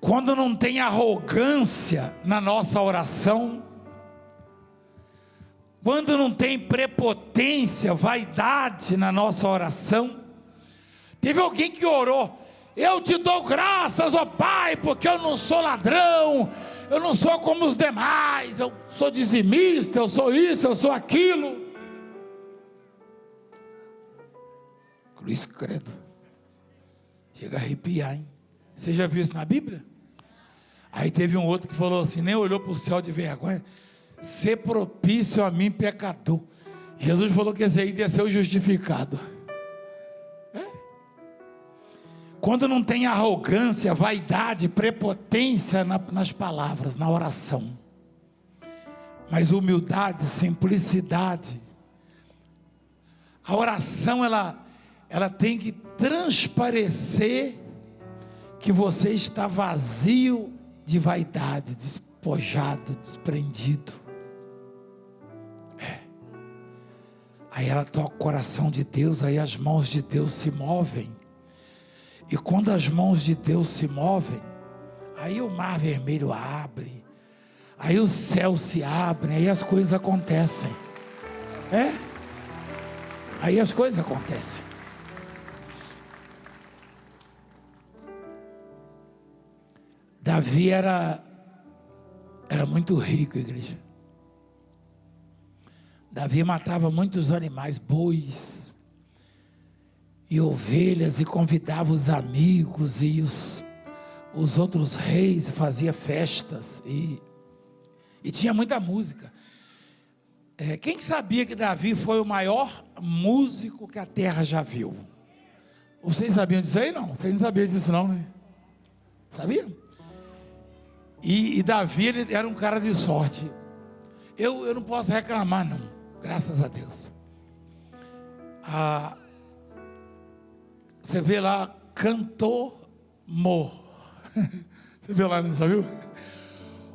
Speaker 1: Quando não tem arrogância na nossa oração, quando não tem prepotência, vaidade na nossa oração. Teve alguém que orou, eu te dou graças, ó Pai, porque eu não sou ladrão, eu não sou como os demais, eu sou dizimista, eu sou isso, eu sou aquilo. Cruz credo. Chega a arrepiar, hein? Você já viu isso na Bíblia? Aí teve um outro que falou assim, nem olhou para o céu de vergonha. Ser propício a mim, pecador. Jesus falou que esse aí ia ser o justificado. Quando não tem arrogância, vaidade, prepotência nas palavras, na oração, mas humildade, simplicidade, a oração ela tem que transparecer que você está vazio de vaidade, despojado, desprendido. Aí ela toca o coração de Deus, aí as mãos de Deus se movem. E quando as mãos de Deus se movem, aí o mar vermelho abre, aí o céu se abre, aí as coisas acontecem. Aí as coisas acontecem. Davi era muito rico, igreja. Davi matava muitos animais, bois e ovelhas, e convidava os amigos e os outros reis, e fazia festas, e tinha muita música. Quem sabia que Davi foi o maior músico que a terra já viu? Vocês sabiam disso aí? Não, vocês não sabiam disso não, né? Sabia? E Davi, ele era um cara de sorte. Eu não posso reclamar não, graças a Deus. Você vê lá, cantor mor. Você viu lá, não já viu?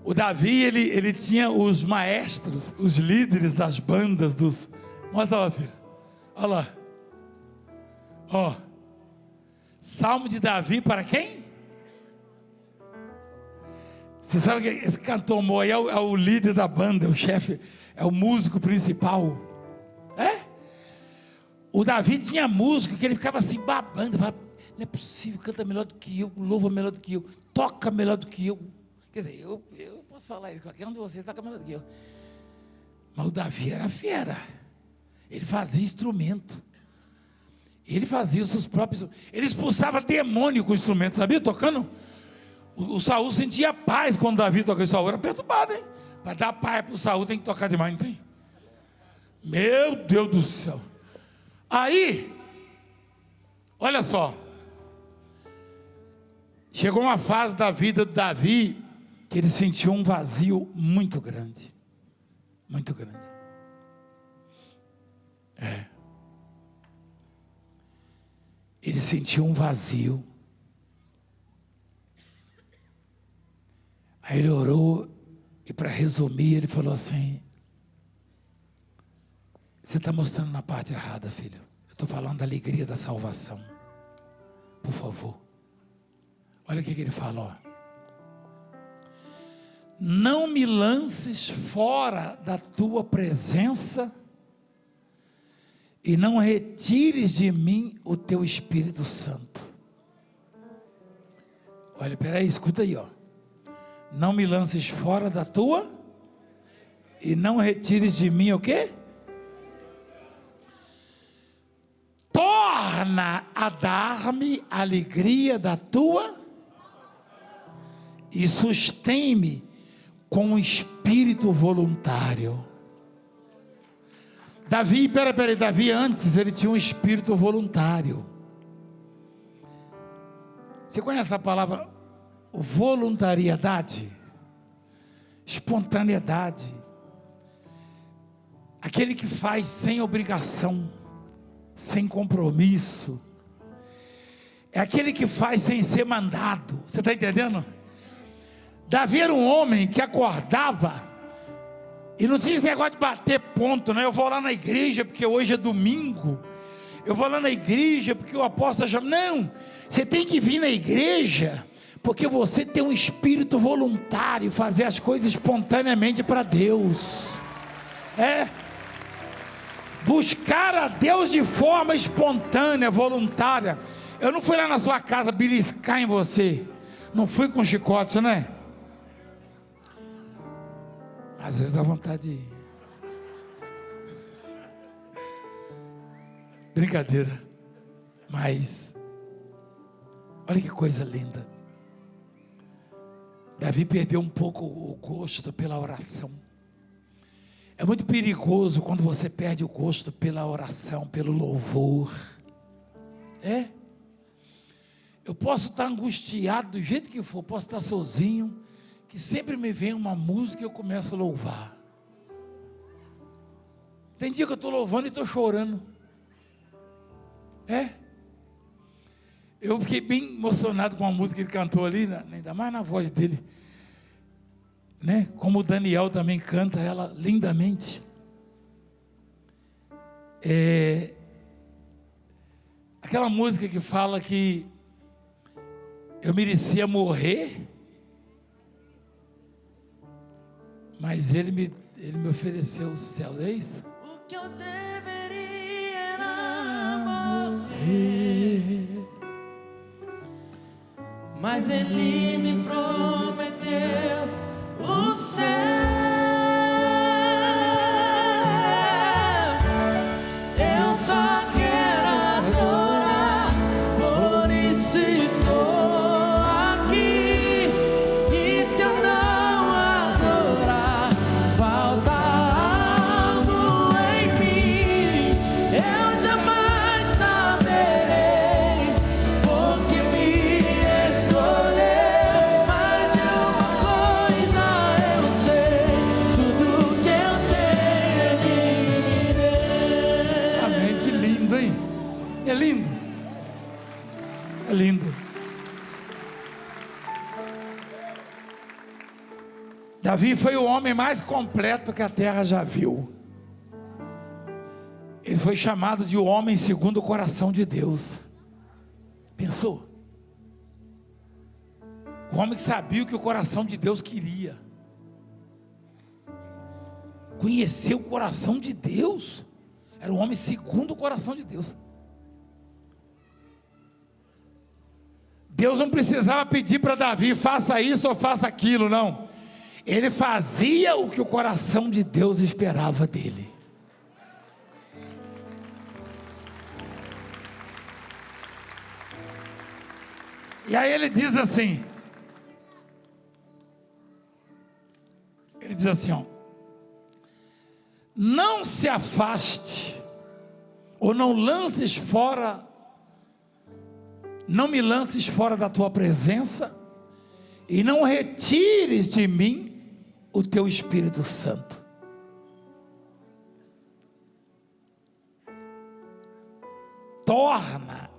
Speaker 1: O Davi, ele tinha os maestros, os líderes das bandas dos... Mostra lá, filha. Olha lá. Ó. Salmo de Davi para quem? Você sabe que esse cantor mor é o líder da banda, é o chefe, é o músico principal. O Davi tinha músico que ele ficava assim babando, falava, não é possível, canta melhor do que eu, louva melhor do que eu, toca melhor do que eu. Quer dizer, eu posso falar isso, qualquer um de vocês toca melhor do que eu. Mas o Davi era fera, ele fazia instrumento, ele fazia os seus próprios, ele expulsava demônio com o instrumento, sabia, tocando? O Saul sentia paz quando Davi tocava. O Saul era perturbado, hein? Para dar paz para o Saul tem que tocar demais, não tem? Meu Deus do céu. Aí, olha só, chegou uma fase da vida de Davi que ele sentiu um vazio muito grande, muito grande. Ele sentiu um vazio. Aí ele orou e, para resumir, ele falou assim: você está mostrando na parte errada, filho. Eu estou falando da alegria da salvação. Por favor. Olha o que ele fala, ó. Não me lances fora da tua presença e não retires de mim o teu Espírito Santo. Olha, peraí, escuta aí, ó. Não me lances fora da tua e não retires de mim o quê? Torna a dar-me a alegria da tua e sustém-me com um espírito voluntário. Davi, peraí, Davi antes ele tinha um espírito voluntário. Você conhece a palavra voluntariedade? Espontaneidade. Aquele que faz sem obrigação, sem compromisso. É aquele que faz sem ser mandado. Você está entendendo? Davi era um homem que acordava e não tinha esse negócio de bater ponto, né? Eu vou lá na igreja porque hoje é domingo, eu vou lá na igreja porque o apóstolo chama. Não, você tem que vir na igreja porque você tem um espírito voluntário, fazer as coisas espontaneamente para Deus. Buscar a Deus de forma espontânea, voluntária. Eu não fui lá na sua casa beliscar em você, não fui com chicote, né? Às vezes dá vontade de ir. Brincadeira. Mas, olha que coisa linda. Davi perdeu um pouco o gosto pela oração. É muito perigoso quando você perde o gosto pela oração, pelo louvor. Eu posso estar angustiado do jeito que for, posso estar sozinho, que sempre me vem uma música e eu começo a louvar. Tem dia que eu estou louvando e estou chorando. Eu fiquei bem emocionado com a música que ele cantou ali, ainda mais na voz dele, né? Como o Daniel também canta ela lindamente. Aquela música que fala que eu merecia morrer, mas ele me ofereceu os céus, é isso?
Speaker 6: O que eu deveria era morrer, mas ele me prometeu o céu. Eu só quero adorar, por isso estou aqui. E se eu não adorar, falta algo em mim. Eu jamais saberei porque me escolheu. Mas de uma coisa eu sei, tudo que eu tenho Ele me deu.
Speaker 1: Amém, que lindo, hein? É lindo. É lindo. Davi foi o homem mais completo que a terra já viu. Ele foi chamado de o homem segundo o coração de Deus. Pensou? O homem que sabia o que o coração de Deus queria. Conheceu o coração de Deus. Era o homem segundo o coração de Deus. Deus não precisava pedir para Davi, faça isso ou faça aquilo, não. Ele fazia o que o coração de Deus esperava dele. E aí ele diz assim, ó, não se afaste, ou não lances fora, não me lances fora da tua presença, e não retires de mim o teu Espírito Santo. Torna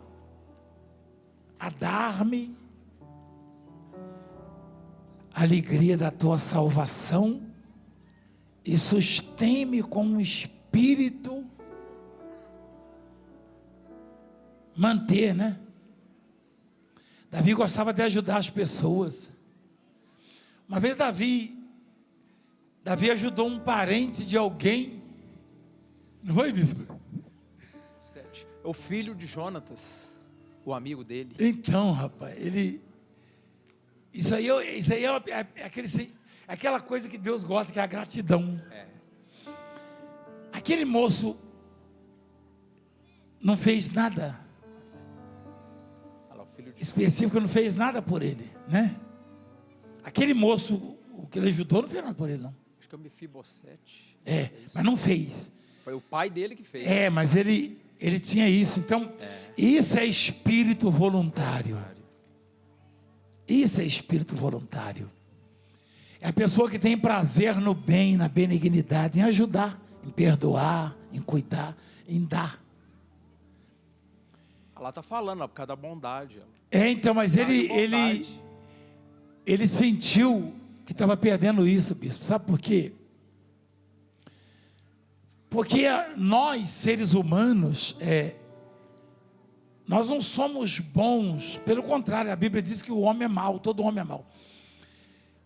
Speaker 1: a dar-me a alegria da tua salvação e sustém-me com um espírito, manter, né? Davi gostava de ajudar as pessoas. Uma vez Davi ajudou um parente de alguém, não foi, bispo?
Speaker 2: 7. É o filho de Jonatas, o amigo dele.
Speaker 1: Então, rapaz, isso aí é aquela coisa que Deus gosta, que é a gratidão. Aquele moço não fez nada específico, não fez nada por ele, né? Aquele moço, o que ele ajudou, não fez nada por ele, não.
Speaker 2: Acho que é o Mefibosete.
Speaker 1: Mas não fez.
Speaker 2: Foi o pai dele que fez.
Speaker 1: Mas ele tinha isso. Então, isso é espírito voluntário. Isso é espírito voluntário. É a pessoa que tem prazer no bem, na benignidade, em ajudar, em perdoar, em cuidar, em dar.
Speaker 2: Ela está falando, por causa da bondade.
Speaker 1: Então, mas ele sentiu que estava perdendo isso, bispo. Sabe por quê? Porque nós, seres humanos, nós não somos bons. Pelo contrário, a Bíblia diz que o homem é mau, todo homem é mau.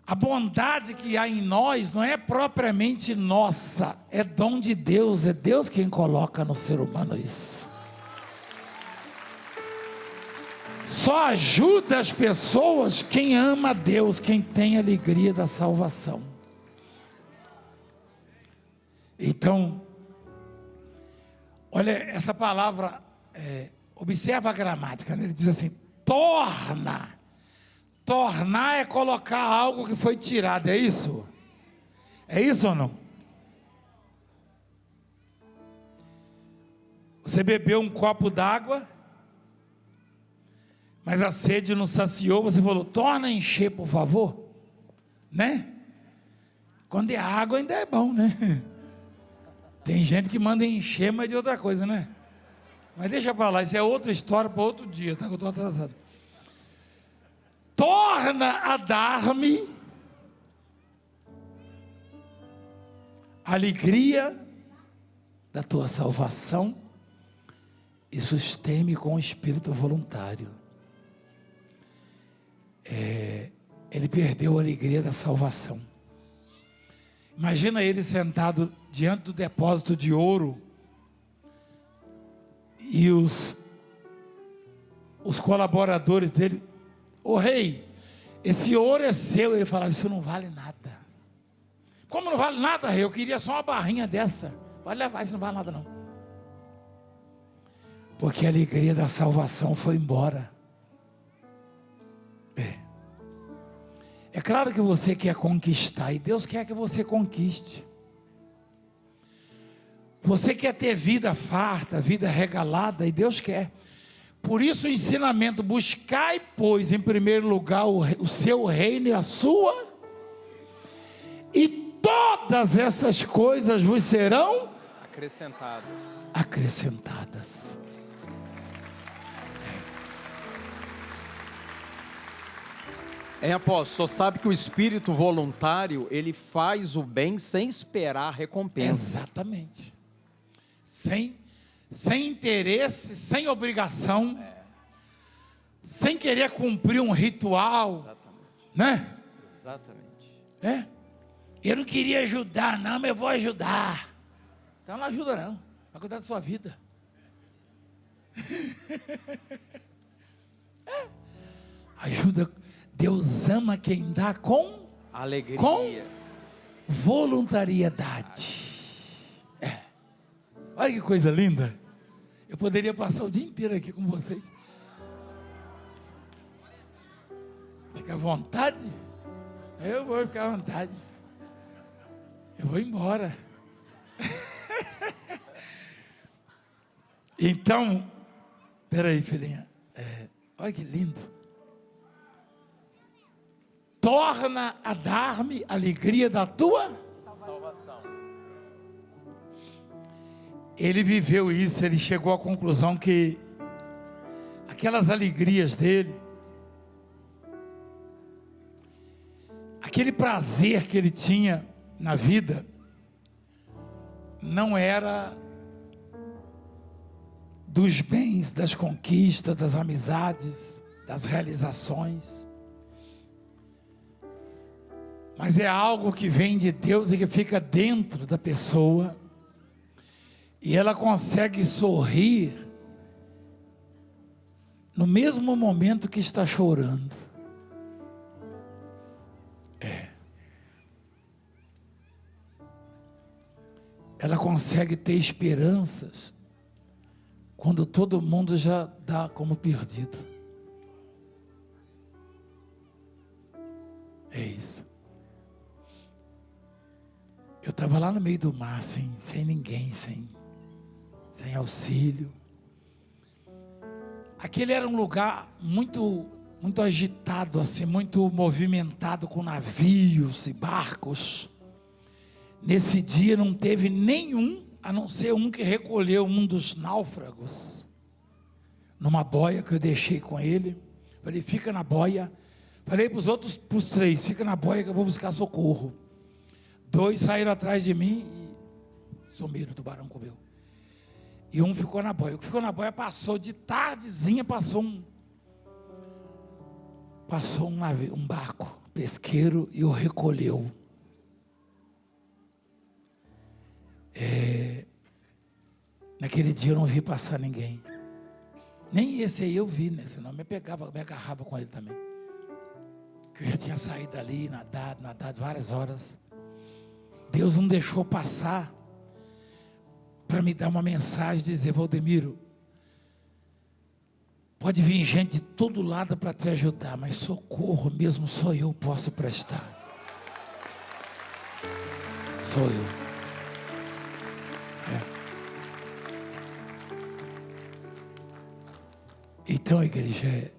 Speaker 1: A bondade que há em nós não é propriamente nossa, é dom de Deus, é Deus quem coloca no ser humano isso. Só ajuda as pessoas quem ama a Deus, quem tem a alegria da salvação. Então, olha essa palavra, observa a gramática, né? Ele diz assim, torna. Tornar é colocar algo que foi tirado, é isso? É isso ou não? Você bebeu um copo d'água, mas a sede não saciou, você falou, torna a encher, por favor, né? Quando é água ainda é bom, né? Tem gente que manda encher, mas de outra coisa, né? Mas deixa para lá, isso é outra história para outro dia, tá? Que eu estou atrasado. Torna a dar-me alegria da tua salvação e sustém-me com o espírito voluntário. Ele perdeu a alegria da salvação. Imagina ele sentado diante do depósito de ouro e os colaboradores dele, ô rei, esse ouro é seu. Ele falava, isso não vale nada. Como não vale nada, rei? Eu queria só uma barrinha dessa. Pode levar, isso não vale nada não. Porque a alegria da salvação foi embora. É claro que você quer conquistar, e Deus quer que você conquiste. Você quer ter vida farta, vida regalada, e Deus quer. Por isso o ensinamento, buscai, pois, em primeiro lugar o seu reino e a sua, e todas essas coisas vos serão acrescentadas.
Speaker 2: Apóstolo, só sabe que o espírito voluntário, ele faz o bem sem esperar recompensa.
Speaker 1: Exatamente. Sem interesse, sem obrigação, sem querer cumprir um ritual. Exatamente. Né?
Speaker 2: Exatamente.
Speaker 1: Eu não queria ajudar, não, mas eu vou ajudar. Então não ajuda não, vai cuidar da sua vida. Ajuda. Deus ama quem dá com
Speaker 2: alegria,
Speaker 1: com voluntariedade. Olha que coisa linda. Eu poderia passar o dia inteiro aqui com vocês. Fica à vontade. Eu vou ficar à vontade. Eu vou embora. Então, peraí, filhinha. Olha que lindo. Torna a dar-me alegria da tua salvação. Ele viveu isso, ele chegou à conclusão que aquelas alegrias dele, aquele prazer que ele tinha na vida, não era dos bens, das conquistas, das amizades, das realizações, mas é algo que vem de Deus e que fica dentro da pessoa, e ela consegue sorrir no mesmo momento que está chorando. Ela consegue ter esperanças quando todo mundo já dá como perdido. É isso. Eu estava lá no meio do mar, sem ninguém, sem auxílio. Aquele era um lugar muito agitado, assim, muito movimentado com navios e barcos. Nesse dia não teve nenhum, a não ser um que recolheu um dos náufragos, numa boia que eu deixei com ele. Falei, fica na boia. Falei para os outros, para os 3, fica na boia que eu vou buscar socorro. 2 saíram atrás de mim e sumiram, o tubarão comeu. E um ficou na boia. O que ficou na boia passou, de tardezinha passou um navio, um barco pesqueiro e o recolheu. Naquele dia eu não vi passar ninguém. Nem esse aí eu vi, né? Senão me agarrava com ele também. Que eu já tinha saído dali, nadado várias horas. Deus não deixou passar para me dar uma mensagem, dizer: Valdemiro, pode vir gente de todo lado para te ajudar, mas socorro mesmo só eu posso prestar. Sou eu. Então, igreja,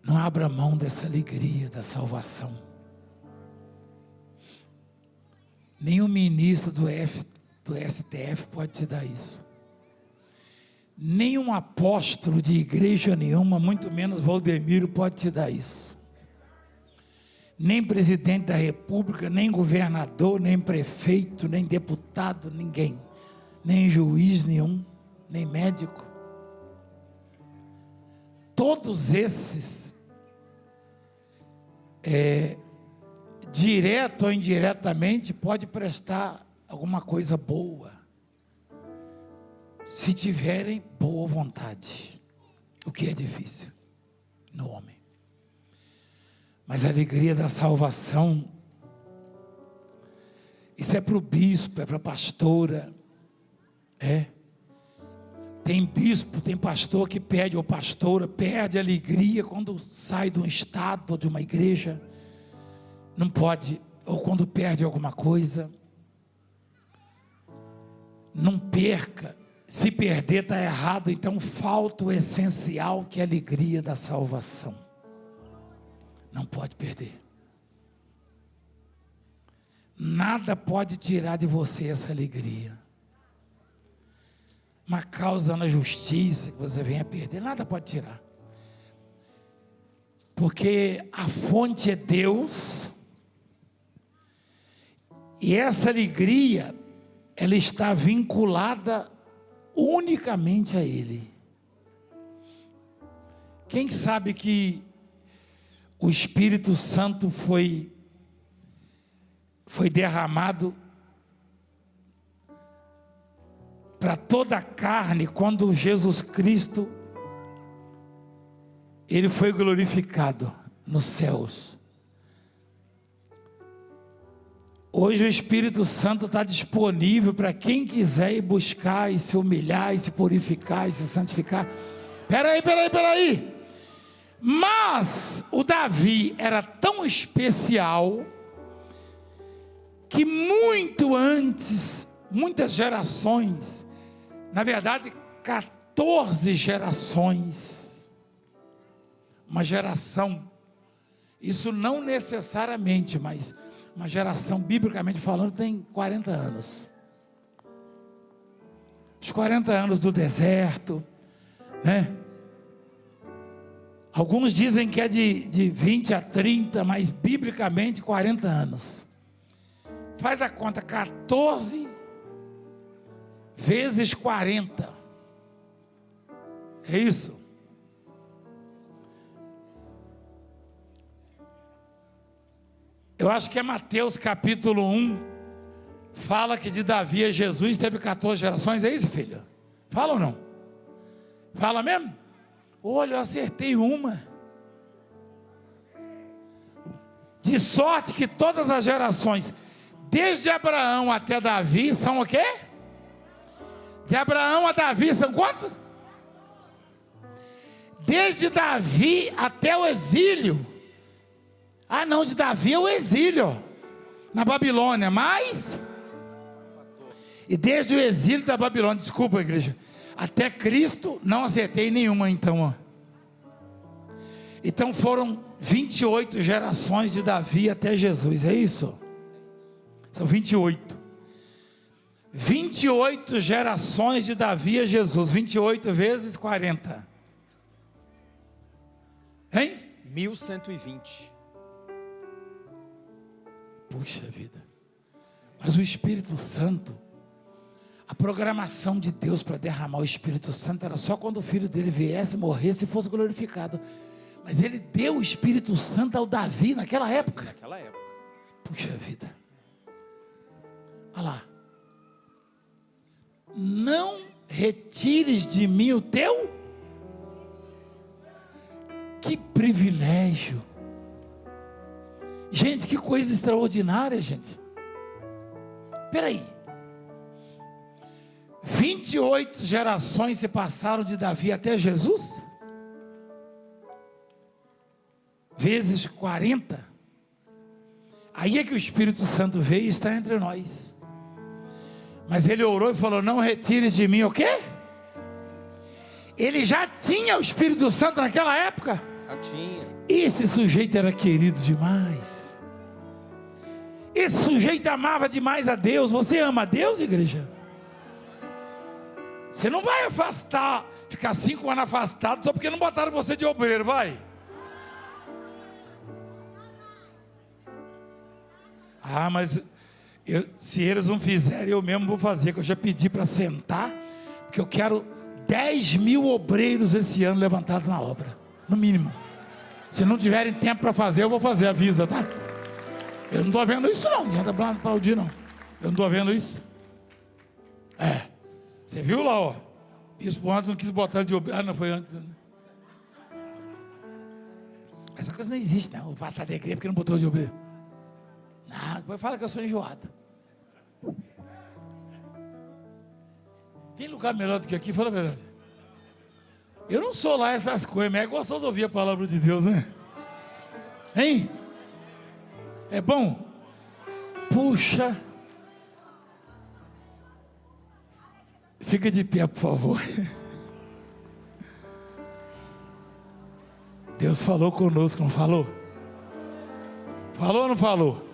Speaker 1: não abra mão dessa alegria da salvação. Nenhum ministro do STF pode te dar isso. Nenhum apóstolo de igreja nenhuma, muito menos Valdemiro, pode te dar isso. Nem presidente da república, nem governador, nem prefeito, nem deputado, ninguém. Nem juiz nenhum, nem médico. Todos esses, direto ou indiretamente, pode prestar alguma coisa boa, se tiverem boa vontade, o que é difícil no homem. Mas a alegria da salvação, isso é para o bispo, é para a pastora, tem bispo, tem pastor que perde, ou pastora, perde a alegria quando sai de um estado, ou de uma igreja, não pode, ou quando perde alguma coisa. Não perca, se perder está errado, então falta o essencial, que é a alegria da salvação. Não pode perder. Nada pode tirar de você essa alegria. Uma causa na justiça que você venha perder, nada pode tirar. Porque a fonte é Deus. E essa alegria, ela está vinculada unicamente a Ele. Quem sabe que o Espírito Santo foi derramado para toda a carne, quando Jesus Cristo, Ele foi glorificado nos céus. Hoje o Espírito Santo está disponível para quem quiser ir buscar, e se humilhar, e se purificar, e se santificar. Peraí. Mas o Davi era tão especial, que muito antes, muitas gerações, na verdade 14 gerações, uma geração, isso não necessariamente, mas uma geração, biblicamente falando, tem 40 anos. Os 40 anos do deserto, né? Alguns dizem que é de 20 a 30, mas biblicamente 40 anos. Faz a conta, 14 vezes 40. É isso? Eu acho que é Mateus capítulo 1, fala que de Davi a Jesus teve 14 gerações, é isso, filho? Fala ou não? Fala mesmo? Olha, eu acertei uma. De sorte que todas as gerações, desde Abraão até Davi, são o quê? De Abraão a Davi são quantos? Desde Davi até o exílio. Ah não, de Davi é o exílio na Babilônia, mas e desde o exílio da Babilônia, desculpa igreja, até Cristo, não acertei nenhuma então, ó. Então foram 28 gerações de Davi até Jesus, é isso? São 28 gerações de Davi a Jesus, 28 vezes 40. Hein?
Speaker 2: 1120.
Speaker 1: Puxa vida. Mas o Espírito Santo, a programação de Deus para derramar o Espírito Santo era só quando o filho dele viesse, morresse e fosse glorificado. Mas ele deu o Espírito Santo ao Davi naquela época. Puxa vida. Olha lá. Não retires de mim o teu. Que privilégio. Gente, que coisa extraordinária, gente. Espera aí. 28 gerações se passaram de Davi até Jesus? Vezes 40. Aí é que o Espírito Santo veio e está entre nós. Mas ele orou e falou: não retires de mim o quê? Ele já tinha o Espírito Santo naquela época?
Speaker 2: Já tinha.
Speaker 1: Esse sujeito era querido demais. Esse sujeito amava demais a Deus. Você ama a Deus, igreja? Você não vai afastar, ficar 5 anos afastado só porque não botaram você de obreiro, vai? Ah, mas se eles não fizerem, eu mesmo vou fazer, que eu já pedi para sentar, porque eu quero 10 mil obreiros esse ano levantados na obra, no mínimo. Se não tiverem tempo para fazer, eu vou fazer, avisa, tá? Eu não estou vendo isso não, não adianta aplaudir não. Eu não estou vendo isso. Você viu lá, ó? Bispo antes não quis botar ele de obreiro. Ah, não, foi antes, né? Essa coisa não existe, não. O pastor da igreja porque não botou de obreiro. Não, depois fala que eu sou enjoado. Tem lugar melhor do que aqui? Fala a verdade. Eu não sou lá essas coisas, mas é gostoso ouvir a palavra de Deus, né? Hein? É bom? Puxa. Fica de pé, por favor. Deus falou conosco, não falou? Falou ou não falou?